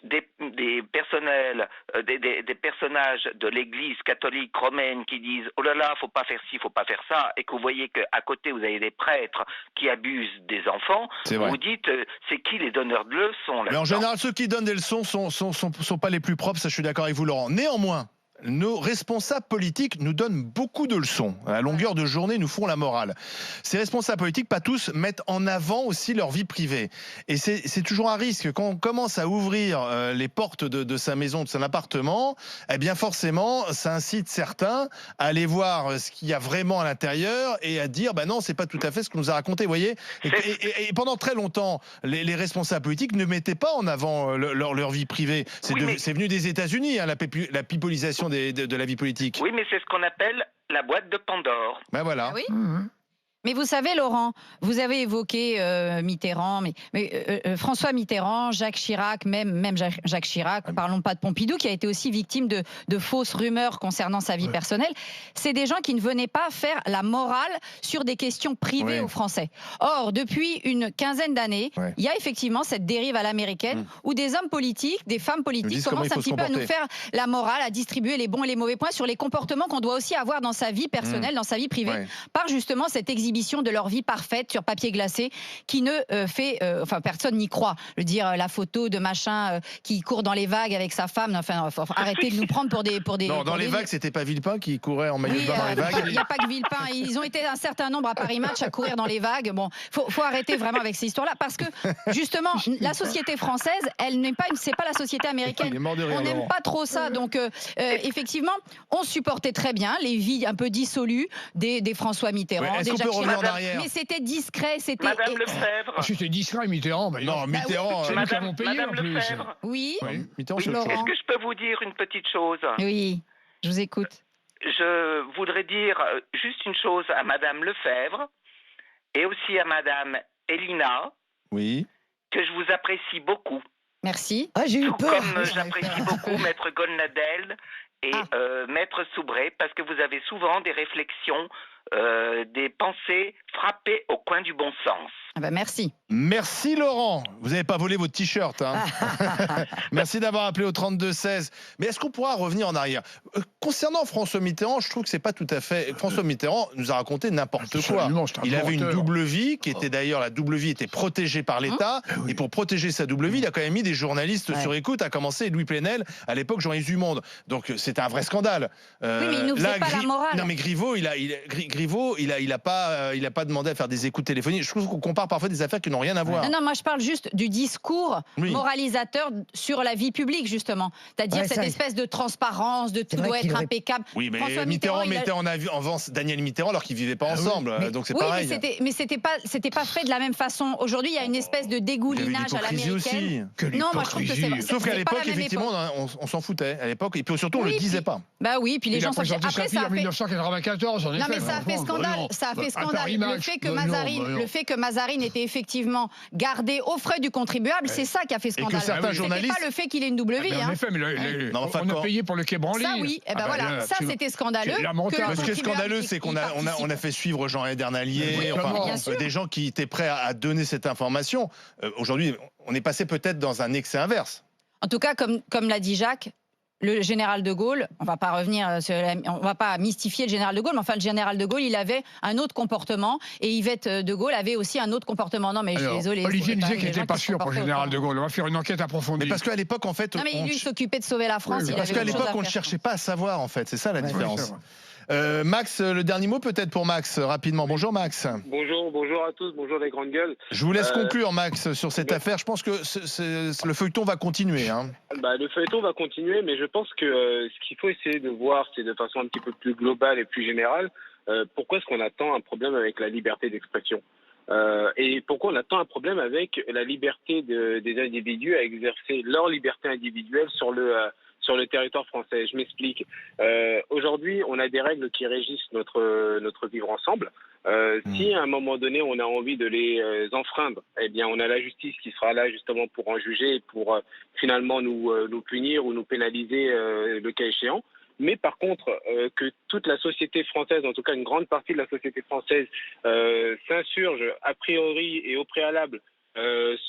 S10: des personnels, des personnages de l'Église catholique romaine qui disent oh là là, faut pas faire ci, faut pas faire ça, et que vous voyez qu'à côté vous avez des prêtres qui abusent des enfants,
S1: C'est
S10: vous
S1: vrai.
S10: vous dites c'est qui les donneurs de leçons là?
S1: Mais en général, ceux qui donnent des leçons sont pas les plus propres, ça je suis d'accord avec vous Laurent. Néanmoins, nos responsables politiques nous donnent beaucoup de leçons. À longueur de journée, ils nous font la morale. Ces responsables politiques, pas tous, mettent en avant aussi leur vie privée. Et c'est toujours un risque. Quand on commence à ouvrir les portes de sa maison, de son appartement, eh bien forcément, ça incite certains à aller voir ce qu'il y a vraiment à l'intérieur et à dire, bah non, c'est pas tout à fait ce qu'on nous a raconté, vous voyez. Et pendant très longtemps, les responsables politiques ne mettaient pas en avant leur vie privée. C'est venu des États-Unis, hein, la pipolisation de la vie politique.
S10: Oui, mais c'est ce qu'on appelle la boîte de Pandore.
S1: Ben voilà.
S4: Ah oui. Mais vous savez, Laurent, vous avez évoqué Mitterrand, mais François Mitterrand, Jacques Chirac, même Jacques Chirac, parlons pas de Pompidou, qui a été aussi victime de fausses rumeurs concernant sa vie personnelle. C'est des gens qui ne venaient pas faire la morale sur des questions privées aux Français. Or, depuis une quinzaine d'années, il y a effectivement cette dérive à l'américaine où des hommes politiques, des femmes politiques commencent un petit peu à nous faire la morale, à distribuer les bons et les mauvais points sur les comportements qu'on doit aussi avoir dans sa vie personnelle, dans sa vie privée, par justement cette exhibition de leur vie parfaite sur papier glacé qui ne fait, enfin personne n'y croit. Je veux dire la photo de machin qui court dans les vagues avec sa femme. Enfin, faut arrêter de nous prendre pour des.
S1: Non, dans les vagues, c'était pas Villepin qui courait en maillot de bain dans les vagues.
S4: Il n'y a pas que Villepin. Ils ont été un certain nombre à Paris Match à courir dans les vagues. Bon, faut arrêter vraiment avec ces histoires-là parce que justement, la société française, elle n'est pas, c'est pas la société américaine. On n'aime pas trop ça. Donc effectivement, on supportait très bien les vies un peu dissolues des François Mitterrand, des Jacques Chirac. Mais c'était discret, c'était.
S10: Madame Lefebvre.
S3: C'était discret, Mitterrand. Bah,
S1: non, Mitterrand.
S3: C'est nous qui avons payé en
S10: Madame
S3: plus.
S10: Lefebvre.
S4: Oui.
S1: Mitterrand,
S10: Oui, est-ce que je peux vous dire une petite chose?
S4: Oui, je vous écoute.
S10: Je voudrais dire juste une chose à Madame Lefebvre et aussi à Madame Elina.
S1: Oui.
S10: Que je vous apprécie beaucoup.
S4: Merci.
S2: Ah, j'ai eu
S10: Tout
S2: peur.
S10: comme j'apprécie beaucoup Maître Golnadel et Maître Soubré, parce que vous avez souvent des réflexions, des pensées frappées au coin du bon sens.
S4: Ah bah merci.
S1: Merci Laurent. Vous n'avez pas volé votre t-shirt. Hein. Merci d'avoir appelé au 32-16. Mais est-ce qu'on pourra revenir en arrière? Concernant François Mitterrand, je trouve que c'est pas tout à fait... François Mitterrand nous a raconté n'importe quoi. Il avait une double vie, qui était d'ailleurs, la double vie était protégée par l'État. Et pour protéger sa double vie, il a quand même mis des journalistes sur écoute, à commencer Louis Plenel, à l'époque journaliste du Monde. Donc c'était un vrai scandale.
S4: Oui, mais il nous faisait pas la morale.
S1: Non mais Griveaux, il a pas demandé à faire des écoutes téléphoniques. Je trouve qu'on compare parle parfois des affaires qui n'ont rien à voir.
S4: Non, moi je parle juste du discours moralisateur sur la vie publique, justement. C'est-à-dire cette espèce de transparence, de tout doit être impeccable.
S1: Oui, mais Mitterrand mettait en avant Daniel Mitterrand alors qu'ils vivaient pas ensemble, donc c'est pareil.
S4: Mais c'était pas fait de la même façon. Aujourd'hui, il y a une espèce de dégoulinage à l'américaine.
S1: Non, moi je trouve que c'est. Sauf qu'à l'époque, effectivement, on s'en foutait. À l'époque, et puis surtout, on le disait pas.
S4: Bah oui, puis les gens s'en foutaient.
S3: Après, ça a fait. En 1994, en effet.
S4: Non, mais ça a fait scandale. Ça a fait scandale. Le fait que Mazarine était effectivement gardé aux frais du contribuable, c'est ça qui a fait scandale. C'était pas le fait qu'il ait une double vie.
S3: En effet, mais on a payé pour le quai Branly.
S4: Ça oui, et ben voilà, ça c'était scandaleux.
S1: Ce qui est scandaleux, c'est qu'on a fait suivre Jean Dernalier, des gens qui étaient prêts à donner cette information. Aujourd'hui, on est passé peut-être dans un excès inverse.
S4: En tout cas, comme l'a dit Jacques, le général de Gaulle, on va pas mystifier le général de Gaulle, mais enfin le général de Gaulle, il avait un autre comportement et Yvette de Gaulle avait aussi un autre comportement. Non mais je suis désolée.
S3: Olivier disait qu'il n'était pas sûr pour le général de Gaulle. On va faire une enquête approfondie.
S1: Mais parce qu'à l'époque, en fait,
S4: non mais lui il s'occupait de sauver la France.
S1: Parce qu'à l'époque, on ne cherchait pas à savoir, en fait. C'est ça la différence. Max, le dernier mot peut-être pour Max, rapidement. Bonjour Max.
S11: Bonjour à tous, bonjour les grandes gueules.
S1: Je vous laisse conclure Max sur cette affaire. Je pense que le feuilleton va continuer.
S11: Le feuilleton va continuer, mais je pense que ce qu'il faut essayer de voir, c'est de façon un petit peu plus globale et plus générale, pourquoi est-ce qu'on a tant un problème avec la liberté d'expression et pourquoi on a tant un problème avec la liberté des individus à exercer leur liberté individuelle sur le territoire français. Je m'explique. Aujourd'hui, on a des règles qui régissent notre vivre ensemble. Si à un moment donné, on a envie de les enfreindre, eh bien, on a la justice qui sera là justement pour en juger et pour finalement nous punir ou nous pénaliser le cas échéant. Mais par contre, que toute la société française, en tout cas une grande partie de la société française, s'insurge a priori et au préalable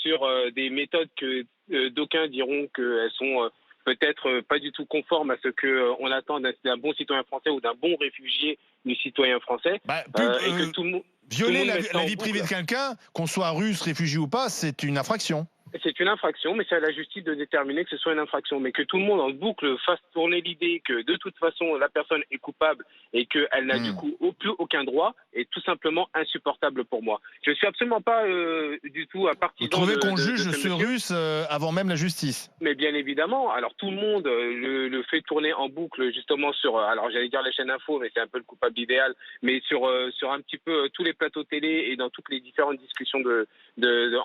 S11: sur des méthodes que d'aucuns diront qu'elles sont peut-être pas du tout conformes à ce qu'on attend d'un bon citoyen français ou d'un bon réfugié du citoyen français. Et que tout le monde...
S1: Violer la vie privée de quelqu'un, qu'on soit russe, réfugié ou pas, c'est une infraction.
S11: C'est une infraction, mais c'est à la justice de déterminer que ce soit une infraction. Mais que tout le monde en boucle fasse tourner l'idée que de toute façon la personne est coupable et qu'elle n'a du coup plus aucun droit est tout simplement insupportable pour moi. Je ne suis absolument pas du tout un partisan.
S1: Vous trouvez qu'on juge ce russe avant même la justice?
S11: Mais bien évidemment. Alors tout le monde le fait tourner en boucle justement sur, alors j'allais dire les chaînes info, mais c'est un peu le coupable idéal, mais sur un petit peu tous les plateaux télé et dans toutes les différentes discussions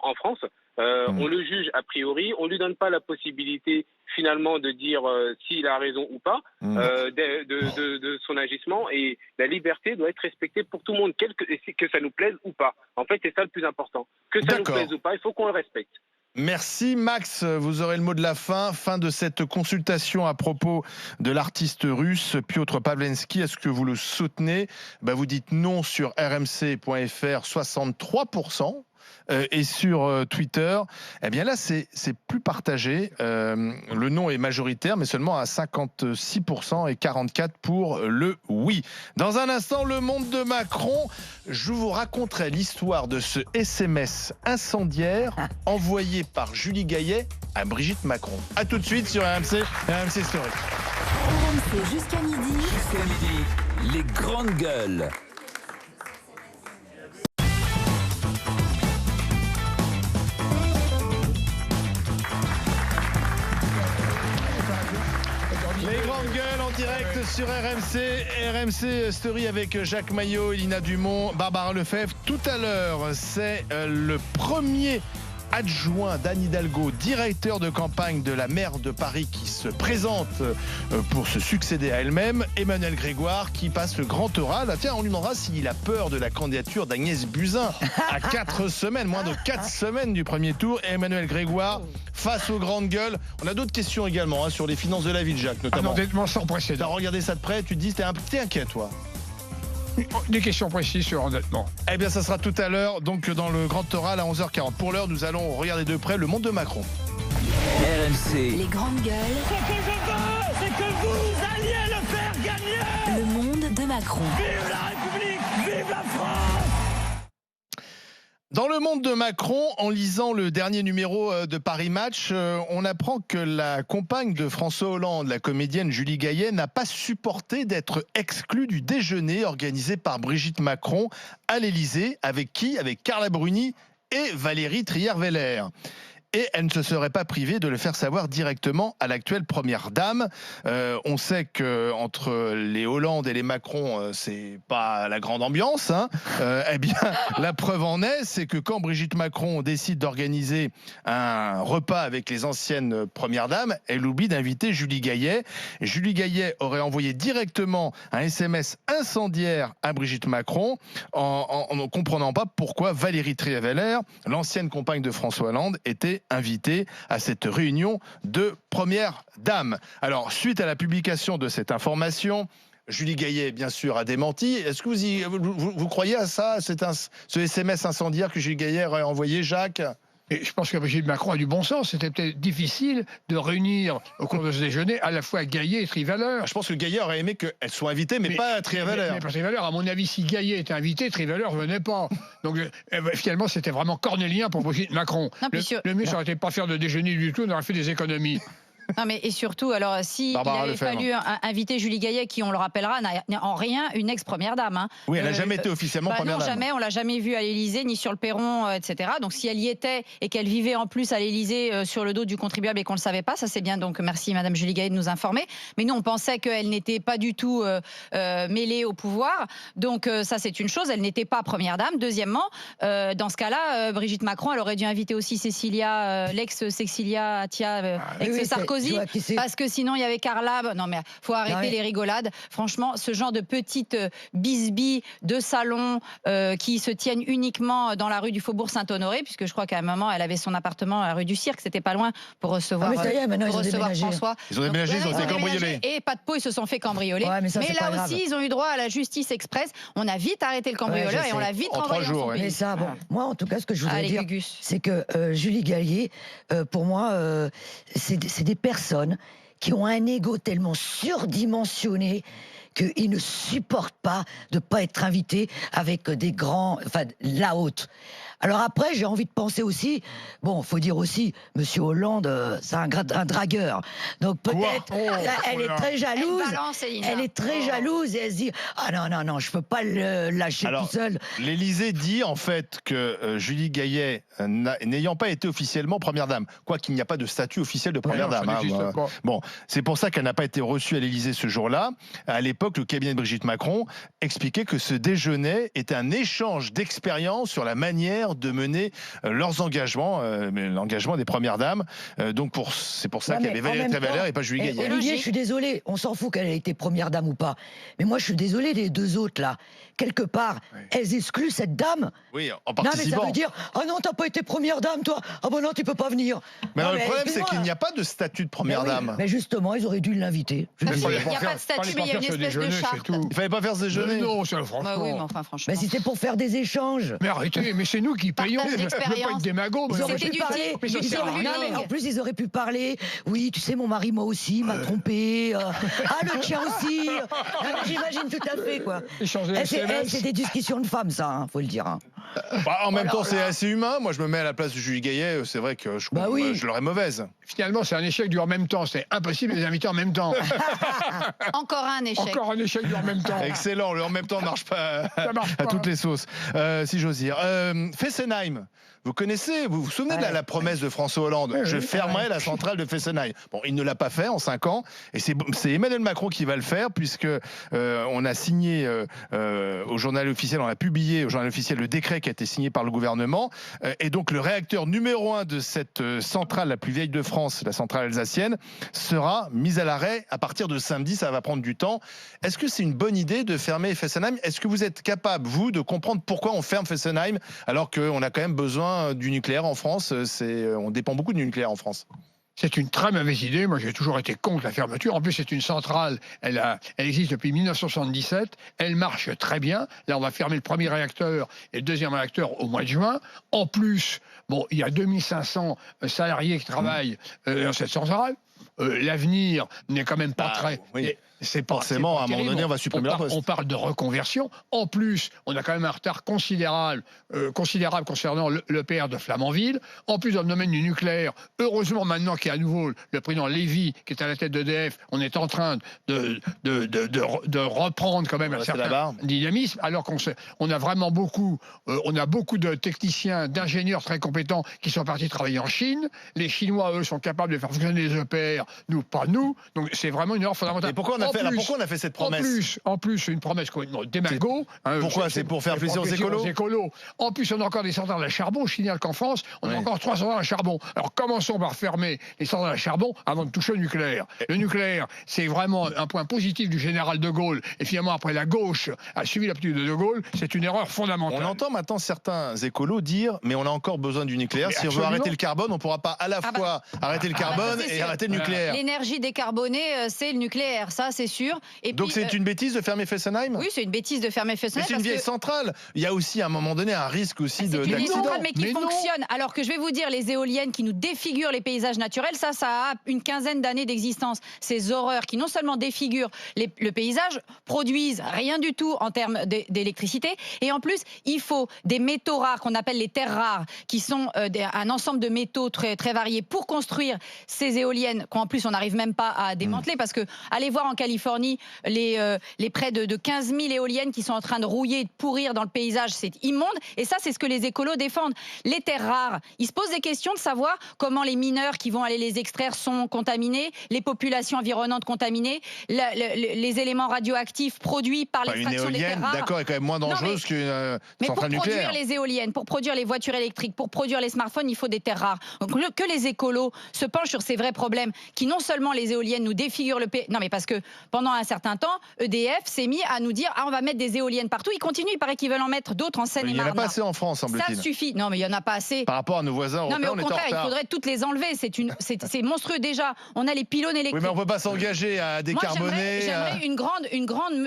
S11: en France. On le juge a priori, on lui donne pas la possibilité finalement de dire s'il a raison ou pas de son agissement, et la liberté doit être respectée pour tout le monde, que ça nous plaise ou pas. En fait, c'est ça le plus important. Que ça nous plaise ou pas, il faut qu'on le respecte.
S1: Merci Max, vous aurez le mot de la fin de cette consultation à propos de l'artiste russe Piotr Pawlenski. Est-ce que vous le soutenez? Vous dites non sur rmc.fr, 63%. Et sur Twitter, eh bien là, c'est plus partagé. Le non est majoritaire, mais seulement à 56% et 44% pour le oui. Dans un instant, le monde de Macron. Je vous raconterai l'histoire de ce SMS incendiaire envoyé par Julie Gaillet à Brigitte Macron. A tout de suite sur RMC Story.
S6: RMC jusqu'à midi.
S7: Jusqu'à midi, les grandes gueules.
S1: Les grandes gueules en direct sur RMC Story avec Jacques Maillot, Elina Dumont, Barbara Lefebvre. Tout à l'heure, c'est le premier adjoint d'Anne Hidalgo, directeur de campagne de la maire de Paris, qui se présente pour se succéder à elle-même. Emmanuel Grégoire qui passe le grand oral. Tiens, on lui demandera s'il a peur de la candidature d'Agnès Buzyn à 4 semaines, moins de 4 semaines du premier tour. Et Emmanuel Grégoire face aux grandes gueules. On a d'autres questions également sur les finances de la ville, Jacques, notamment.
S3: Sans précédent.
S1: T'as regardé ça de près, tu te dis, t'es inquiet, toi?
S3: Des questions précises sur endettement.
S1: Eh bien, ça sera tout à l'heure, donc dans le grand oral à 11h40. Pour l'heure, nous allons regarder de près le monde de Macron.
S7: RMC.
S6: Les grandes gueules.
S12: Ce que je veux, c'est que vous alliez le faire gagner.
S6: Le monde de Macron.
S12: Vive la République, vive la France.
S1: Dans le monde de Macron, en lisant le dernier numéro de Paris Match, on apprend que la compagne de François Hollande, la comédienne Julie Gaillet, n'a pas supporté d'être exclue du déjeuner organisé par Brigitte Macron à l'Élysée. Avec qui? Avec Carla Bruni et Valérie Trierweiler. Et elle ne se serait pas privée de le faire savoir directement à l'actuelle première dame. On sait que entre les Hollande et les Macron, c'est pas la grande ambiance. Hein. Eh bien, la preuve en est, c'est que quand Brigitte Macron décide d'organiser un repas avec les anciennes premières dames, elle oublie d'inviter Julie Gaillet. Et Julie Gaillet aurait envoyé directement un SMS incendiaire à Brigitte Macron en ne comprenant pas pourquoi Valérie Trierweiler, l'ancienne compagne de François Hollande, était invité à cette réunion de premières dames. Alors, suite à la publication de cette information, Julie Gaillet, bien sûr, a démenti. Est-ce que vous croyez à ça, ce SMS incendiaire que Julie Gaillet aurait envoyé, Jacques ?
S3: Et je pense que Brigitte Macron a du bon sens. C'était peut-être difficile de réunir au cours de ce déjeuner à la fois Gaillet et Trierweiler.
S1: Je pense que Gaillet aurait aimé qu'elle soit invitée, mais pas Trierweiler.
S3: Mais pas Trierweiler. À mon avis, si Gaillet était invité, Trierweiler ne venait pas. Donc finalement, c'était vraiment cornélien pour Brigitte Macron.
S4: Non,
S3: le mieux, ça aurait été pas faire de déjeuner du tout, on aurait fait des économies.
S4: Non mais et surtout, alors si il avait fallu inviter Julie Gaillet, qui on le rappellera n'a en rien une ex-première dame. Hein.
S1: Oui, elle n'a jamais été officiellement première
S4: non,
S1: dame.
S4: Jamais, on l'a jamais vue à l'Élysée ni sur le perron, etc. Donc si elle y était et qu'elle vivait en plus à l'Élysée sur le dos du contribuable et qu'on le savait pas, ça c'est bien. Donc merci Madame Julie Gaillet de nous informer. Mais nous on pensait qu'elle n'était pas du tout mêlée au pouvoir. Donc ça c'est une chose. Elle n'était pas première dame. Deuxièmement, dans ce cas-là, Brigitte Macron, elle aurait dû inviter aussi Cécilia, l'ex-Cécilia Attia, ex-Sarkozy. Parce que sinon il y avait Carla. Non mais faut arrêter les rigolades. Franchement, ce genre de petites bisbilles de salon qui se tiennent uniquement dans la rue du Faubourg Saint-Honoré, puisque je crois qu'à un moment elle avait son appartement à la rue du Cirque, c'était pas loin pour recevoir, François.
S1: Ils ont déménagé, ils ont été cambriolés.
S4: Et pas de peau, ils se sont fait cambrioler.
S2: Ouais, mais là
S4: aussi, ils ont eu droit à la justice express. On a vite arrêté le cambrioleur et on l'a vite renvoyé en son pays.
S2: Mais ça, bon, moi en tout cas, ce que je voudrais dire, c'est que Julie Gaillet, pour moi, c'est des personnes qui ont un ego tellement surdimensionné qu'ils ne supportent pas de ne pas être invités avec des grands, enfin la haute. Alors après, j'ai envie de penser aussi, bon, faut dire aussi, Monsieur Hollande, c'est un dragueur. Donc peut-être, elle est très jalouse. Elle est très jalouse et elle se dit, ah non, je peux pas le lâcher tout seul.
S1: L'Élysée dit en fait que Julie Gaillet, n'ayant pas été officiellement première dame, quoi qu'il n'y a pas de statut officiel de première dame. Bon, c'est pour ça qu'elle n'a pas été reçue à l'Élysée ce jour-là. À l'époque, le cabinet de Brigitte Macron expliquait que ce déjeuner était un échange d'expérience sur la manière de mener leurs engagements, l'engagement des premières dames. Donc c'est pour ça qu'il y avait Valérie Trierweiler et pas Julie Gaillet.
S2: Olivier, je suis désolé, on s'en fout qu'elle ait été première dame ou pas. Mais moi, je suis désolé, les deux autres là, quelque part, elles excluent cette dame.
S1: Oui, en participant.
S2: Non, mais ça veut dire, ah non, t'as pas été première dame, toi. Ah bon, non, tu peux pas venir.
S1: Mais le problème, c'est qu'il n'y a pas de statut de première dame.
S2: Mais justement, ils auraient dû l'inviter.
S4: Il n'y a pas de statut, mais il y a une espèce de charte.
S1: Il fallait pas faire ce déjeuner.
S3: Non, franchement.
S4: Oui, mais enfin, franchement.
S2: Mais si c'était pour faire des échanges.
S3: Mais arrêtez, mais c'est nous qui payons. Je ne veux pas être démago.
S2: Ils auraient pu parler. En plus, ils auraient pu parler. Oui, tu sais, mon mari, moi aussi, m'a trompé. Ah, le tien aussi. J'imagine tout à fait, quoi. C'est des discussions de femmes, ça, hein, faut le dire. Hein.
S1: En même temps, c'est assez humain. Moi, je me mets à la place de Julie Gaillet. C'est vrai que je l'aurais mauvaise.
S3: Finalement, c'est un échec du en même temps. C'est impossible de les inviter en même temps.
S4: Encore un échec.
S3: Encore un échec du en même temps.
S1: Excellent. Le en même temps ne marche pas à toutes les sauces, si j'ose dire. Fessenheim. Vous connaissez, vous vous souvenez de la promesse de François Hollande, je fermerai la centrale de Fessenheim. Bon, il ne l'a pas fait en 5 ans, et c'est Emmanuel Macron qui va le faire, puisque on a signé au journal officiel, on a publié au journal officiel le décret qui a été signé par le gouvernement, et donc le réacteur numéro 1 de cette centrale la plus vieille de France, la centrale alsacienne, sera mis à l'arrêt à partir de samedi. Ça va prendre du temps. Est-ce que c'est une bonne idée de fermer Fessenheim? Est-ce que vous êtes capable, vous, de comprendre pourquoi on ferme Fessenheim alors qu'on a quand même besoin du nucléaire en France? On dépend beaucoup du nucléaire en France.
S3: C'est une très mauvaise idée. Moi, j'ai toujours été contre la fermeture. En plus, c'est une centrale. Elle existe depuis 1977. Elle marche très bien. Là, on va fermer le premier réacteur et le deuxième réacteur au mois de juin. En plus, bon, il y a 2500 salariés qui travaillent dans cette centrale. L'avenir n'est quand même pas très...
S1: Oui.
S3: c'est pas
S1: forcément, à un moment
S3: terrible.
S1: donné, on va supprimer leur poste.
S3: On parle de reconversion. En plus, on a quand même un retard considérable concernant l'EPR de Flamanville. En plus, dans le domaine du nucléaire, heureusement maintenant qu'il y a à nouveau le président Lévy qui est à la tête d'EDF, on est en train de reprendre quand même un certain dynamisme, alors on a vraiment beaucoup de techniciens, d'ingénieurs très compétents qui sont partis travailler en Chine. Les Chinois, eux, sont capables de faire fonctionner les EPR, nous, pas nous. Donc c'est vraiment une erreur fondamentale.
S1: Et pourquoi on a fait cette promesse ?
S3: En plus, une promesse complètement démago.
S1: Pourquoi ? C'est pour faire plaisir aux écolos.
S3: En plus, on a encore des centrales à charbon. Je signale qu'en France, on a encore 3 centrales à charbon. Alors commençons par fermer les centrales à charbon avant de toucher au nucléaire. Le nucléaire, c'est vraiment un point positif du général de Gaulle. Et finalement, après, la gauche a suivi la politique de Gaulle. C'est une erreur fondamentale.
S1: On entend maintenant certains écolos dire mais on a encore besoin du nucléaire. Si on veut arrêter le carbone, on ne pourra pas à la fois arrêter le carbone et arrêter le nucléaire.
S4: L'énergie décarbonée, c'est le nucléaire, ça c'est sûr. Et
S1: donc c'est une bêtise de fermer Fessenheim ?
S4: Oui, c'est une bêtise de fermer Fessenheim.
S1: Mais c'est une vieille centrale. Il y a aussi à un moment donné un risque aussi d'accident.
S4: C'est une centrale mais qui fonctionne. Alors que je vais vous dire, les éoliennes qui nous défigurent les paysages naturels, ça a une quinzaine d'années d'existence. Ces horreurs qui non seulement défigurent le paysage, produisent rien du tout en termes d'électricité, et en plus, il faut des métaux rares qu'on appelle les terres rares, qui sont un ensemble de métaux très, très variés pour construire ces éoliennes qu'en plus on n'arrive même pas à démanteler, parce que allez voir en Californie les près de 15 000 éoliennes qui sont en train de rouiller et de pourrir dans le paysage, c'est immonde, et ça c'est ce que les écolos défendent. Les terres rares, ils se posent des questions de savoir comment les mineurs qui vont aller les extraire sont contaminés, les populations environnantes contaminées, les éléments radioactifs produits par l'extraction des terres rares.
S1: D'accord, est quand même moins dangereuse qu'une centrale nucléaire.
S4: Mais pour produire les éoliennes, pour produire les voitures électriques, pour produire les smartphones, il faut des terres rares. Donc que les écolos se penchent sur ces vrais problèmes, qui non seulement les éoliennes nous défigurent le pays, non mais parce que pendant un certain temps, EDF s'est mis à nous dire on va mettre des éoliennes partout. Ils continuent, il paraît qu'ils veulent en mettre d'autres en Seine-et-Marne.
S1: Il n'y en a pas assez en France, semble-t-il.
S4: Ça suffit. Non mais il n'y en a pas assez.
S1: Par rapport à nos voisins européens,
S4: non mais au
S1: on est
S4: contraire,
S1: en retard.
S4: il faudrait toutes les enlever. C'est monstrueux déjà. On a les pylônes électriques.
S1: Oui, mais on ne peut pas s'engager à décarboner.
S4: J'aimerais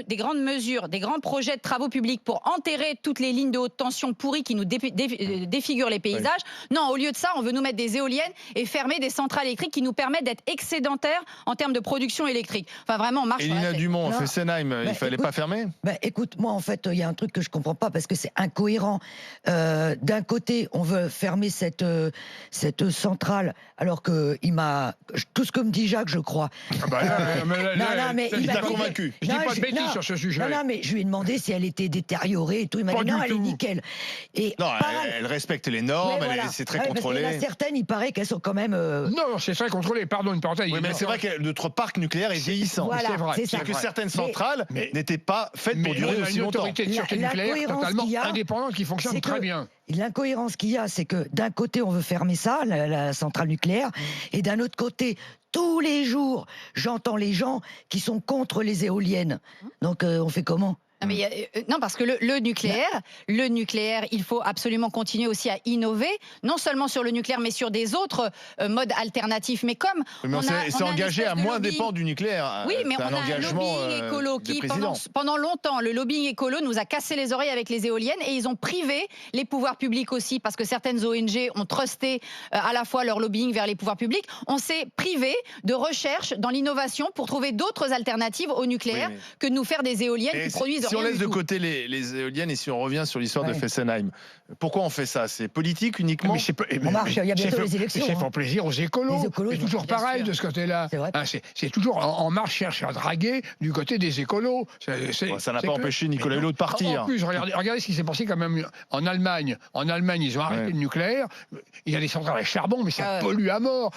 S4: des grandes mesures, des grands projets de travaux publics pour enterrer toutes les lignes de haute tension pourries qui nous défigurent les paysages. Oui. Non, au lieu de ça, on veut nous mettre des éoliennes et fermer des centrales électriques qui nous permettent d'être excédentaires en termes de production électrique. Enfin, vraiment, on marche sur la tête.
S1: Elina Dumont, Fessenheim, il ne fallait pas fermer ?
S2: Écoute, moi, en fait, il y a un truc que je ne comprends pas parce que c'est incohérent. D'un côté, on veut fermer cette centrale alors que tout ce que me dit Jacques, je crois.
S1: Mais il t'a convaincu.
S3: Je ne dis pas de bêtises sur ce sujet.
S2: Non, mais je lui ai demandé si elle était détériorée et tout. Il m'a dit non, elle est nickel. Et
S1: non, elle respecte les normes, c'est très contrôlé.
S2: Il y en a certaines, il paraît qu'elles sont quand même.
S3: Non, c'est très contrôlé, pardon, une parenthèse.
S1: Oui, mais c'est vrai que notre parc nucléaire est vieillissant.
S2: Voilà,
S1: c'est que certaines centrales n'étaient pas faites pour durer aussi longtemps.
S3: Mais une autorité de sûreté nucléaire totalement indépendante qui fonctionne très bien.
S2: L'incohérence qu'il y a, c'est que d'un côté, on veut fermer ça, la centrale nucléaire, et d'un autre côté, tous les jours, j'entends les gens qui sont contre les éoliennes. Donc, on fait comment ?
S4: Non, parce que le nucléaire, il faut absolument continuer aussi à innover, non seulement sur le nucléaire, mais sur des autres modes alternatifs. Mais comme
S1: on s'est engagé à moins dépendre du nucléaire.
S4: Oui, mais on a un lobbying écolo qui, pendant longtemps, le lobbying écolo nous a cassé les oreilles avec les éoliennes, et ils ont privé les pouvoirs publics aussi, parce que certaines ONG ont trusté à la fois leur lobbying vers les pouvoirs publics. On s'est privé de recherche dans l'innovation pour trouver d'autres alternatives au nucléaire que de nous faire des éoliennes qui produisent.
S1: Si on laisse de côté les éoliennes et si on revient sur l'histoire de Fessenheim, pourquoi on fait ça ? C'est politique uniquement ?
S2: On marche, il y a bientôt les élections.
S3: C'est pour plaisir aux écolos. C'est toujours pareil de ce côté-là. C'est toujours En Marche cherche à draguer du côté des écolos.
S1: Ça n'a pas empêché Nicolas Hulot de partir.
S3: En plus, regardez ce qui s'est passé quand même en Allemagne. En Allemagne, ils ont arrêté le nucléaire. Il y a des centrales à charbon, mais ça pollue à mort.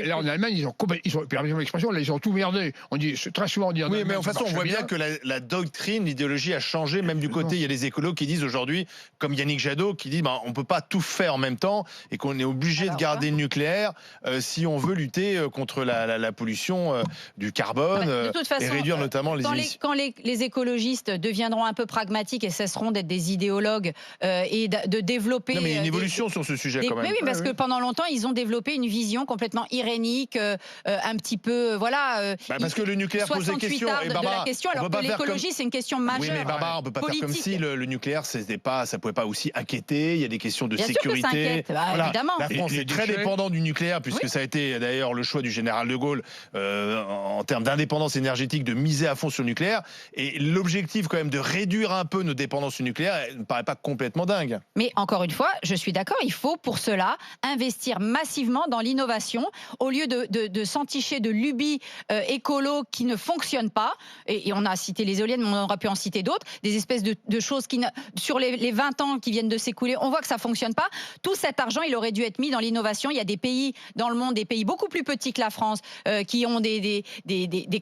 S3: Là, en Allemagne, ils ont permis l'expression, là, ils ont tout merdé. On dit très souvent, on dit.
S1: Oui, mais en fait, on voit bien que la doctrine, l'idéologie a changé. Même du côté, il y a les écolos qui disent aujourd'hui, comme Yannick Jadot, qui dit on ne peut pas tout faire en même temps et qu'on est obligé de garder le nucléaire si on veut lutter contre la pollution du carbone et réduire notamment les émissions.
S4: Quand les écologistes deviendront un peu pragmatiques et cesseront d'être des idéologues et de développer...
S1: Non, mais il y a une évolution sur ce sujet quand même.
S4: Oui, parce que pendant longtemps, ils ont développé une vision complètement irénique, un petit peu...
S1: parce que le nucléaire pose des questions.
S4: Alors que l'écologie, c'est une question question majeure.
S1: Oui, mais Barbara, on peut pas faire comme si le nucléaire, ça pouvait pas aussi inquiéter. Il y a des questions de
S4: Bien sûr que ça
S1: sécurité.
S4: inquiète. Bah, évidemment.
S1: La France est très dépendante du nucléaire, puisque ça a été d'ailleurs le choix du général de Gaulle en termes d'indépendance énergétique, de miser à fond sur le nucléaire. Et l'objectif, quand même, de réduire un peu nos dépendances au nucléaire, ne paraît pas complètement dingue.
S4: Mais encore une fois, je suis d'accord, il faut pour cela investir massivement dans l'innovation au lieu de s'enticher de lubies écolo qui ne fonctionnent pas. Et on a cité les éoliennes, mais on aurait pu en citer d'autres. Des espèces de choses qui, sur les 20 ans qui viennent de s'écouler, on voit que ça ne fonctionne pas. Tout cet argent, il aurait dû être mis dans l'innovation. Il y a des pays dans le monde, des pays beaucoup plus petits que la France, qui ont des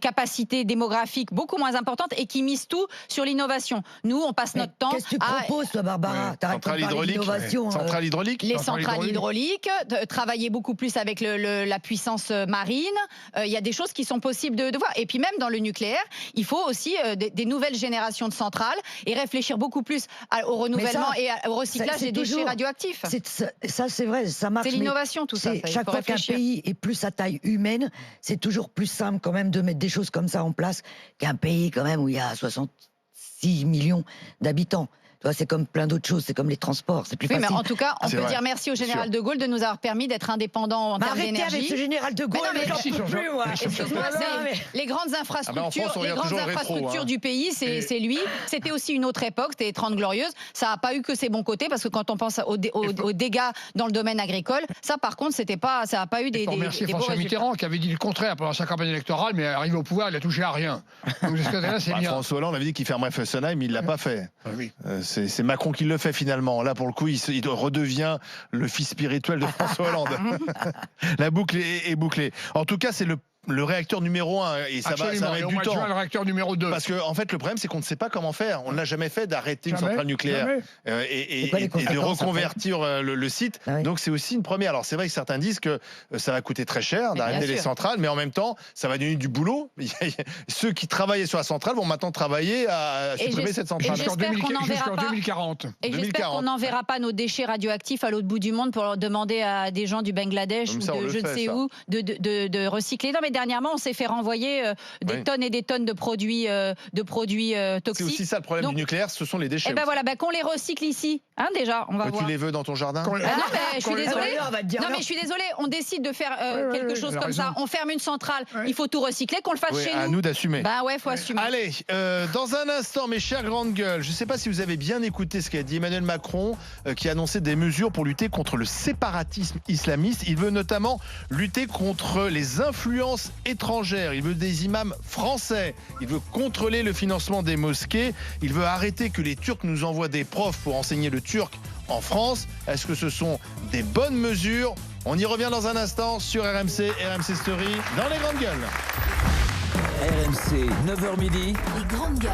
S4: capacités démographiques beaucoup moins importantes et qui misent tout sur l'innovation. Nous, on passe notre temps
S2: Qu'est-ce que tu proposes, toi, Barbara?
S1: Centrale hydraulique. Centrale hydraulique.
S4: Les centrales hydrauliques, travailler beaucoup plus avec la puissance marine. Il y a des choses qui sont possibles de voir. Et puis même dans le nucléaire, il faut aussi des nouvelles générations de centrales et réfléchir beaucoup plus au renouvellement et au recyclage des déchets radioactifs.
S2: Ça, c'est vrai, ça marche.
S4: C'est l'innovation, tout ça.
S2: Chaque fois qu'un pays est plus à taille humaine, c'est toujours plus simple quand même de mettre des choses comme ça en place qu'un pays quand même où il y a 66 millions d'habitants. C'est comme plein d'autres choses, c'est comme les transports, c'est plus facile.
S4: Mais en tout cas, on peut dire merci au général de Gaulle de nous avoir permis d'être indépendants en termes d'énergie.
S2: Arrêtez avec ce général de Gaulle, mais j'en peux plus, moi.
S4: Excuse-moi, les grandes infrastructures du pays, c'est lui. C'était aussi une autre époque, c'était les 30 Glorieuses. Ça n'a pas eu que ses bons côtés, parce que quand on pense aux dégâts dans le domaine agricole, ça par contre, ça n'a pas eu des beaux résultats.
S3: François Mitterrand qui avait dit le contraire pendant sa campagne électorale, mais arrivé au pouvoir, il a touché à rien. Donc jusqu'à là, c'est bien.
S1: François Hollande avait dit qu'il fermerait Fessenheim, mais il l'a pas fait. C'est Macron qui le fait finalement. Là, pour le coup, il redevient le fils spirituel de François Hollande. La boucle est bouclée. En tout cas, c'est le réacteur numéro 1 et ça va mettre du temps.
S3: Le réacteur numéro 2.
S1: Parce que en fait le problème c'est qu'on ne sait pas comment faire. On ne l'a jamais fait d'arrêter une centrale nucléaire et de reconvertir le site. Donc c'est aussi une première. Alors c'est vrai que certains disent que ça va coûter très cher d'arrêter les centrales, mais en même temps ça va donner du boulot. Ceux qui travaillaient sur la centrale vont maintenant travailler à supprimer cette centrale
S3: jusqu'en 2040.
S4: Et j'espère qu'on n'enverra pas nos déchets radioactifs à l'autre bout du monde pour leur demander à des gens du Bangladesh ou de je ne sais où de recycler. Non mais dernièrement, on s'est fait renvoyer des tonnes et des tonnes de produits toxiques.
S1: C'est aussi ça le problème du nucléaire, ce sont les déchets.
S4: Et ben voilà, qu'on les recycle ici, hein, déjà. On va voir.
S1: Tu les veux dans ton jardin?
S4: Non mais je suis désolée. Non mais je suis désolée. On décide de faire quelque chose comme ça. On ferme une centrale. Il faut tout recycler, qu'on le fasse chez nous.
S1: À nous d'assumer.
S4: Bah ouais, faut assumer.
S1: Allez, dans un instant, mes chères grandes gueules, je ne sais pas si vous avez bien écouté ce qu'a dit Emmanuel Macron, qui a annoncé des mesures pour lutter contre le séparatisme islamiste. Il veut notamment lutter contre les influences étrangères. Il veut des imams français. Il veut contrôler le financement des mosquées. Il veut arrêter que les Turcs nous envoient des profs pour enseigner le turc en France. Est-ce que ce sont des bonnes mesures? On y revient dans un instant sur RMC Story dans les grandes gueules.
S7: RMC, 9h midi.
S6: Les grandes gueules.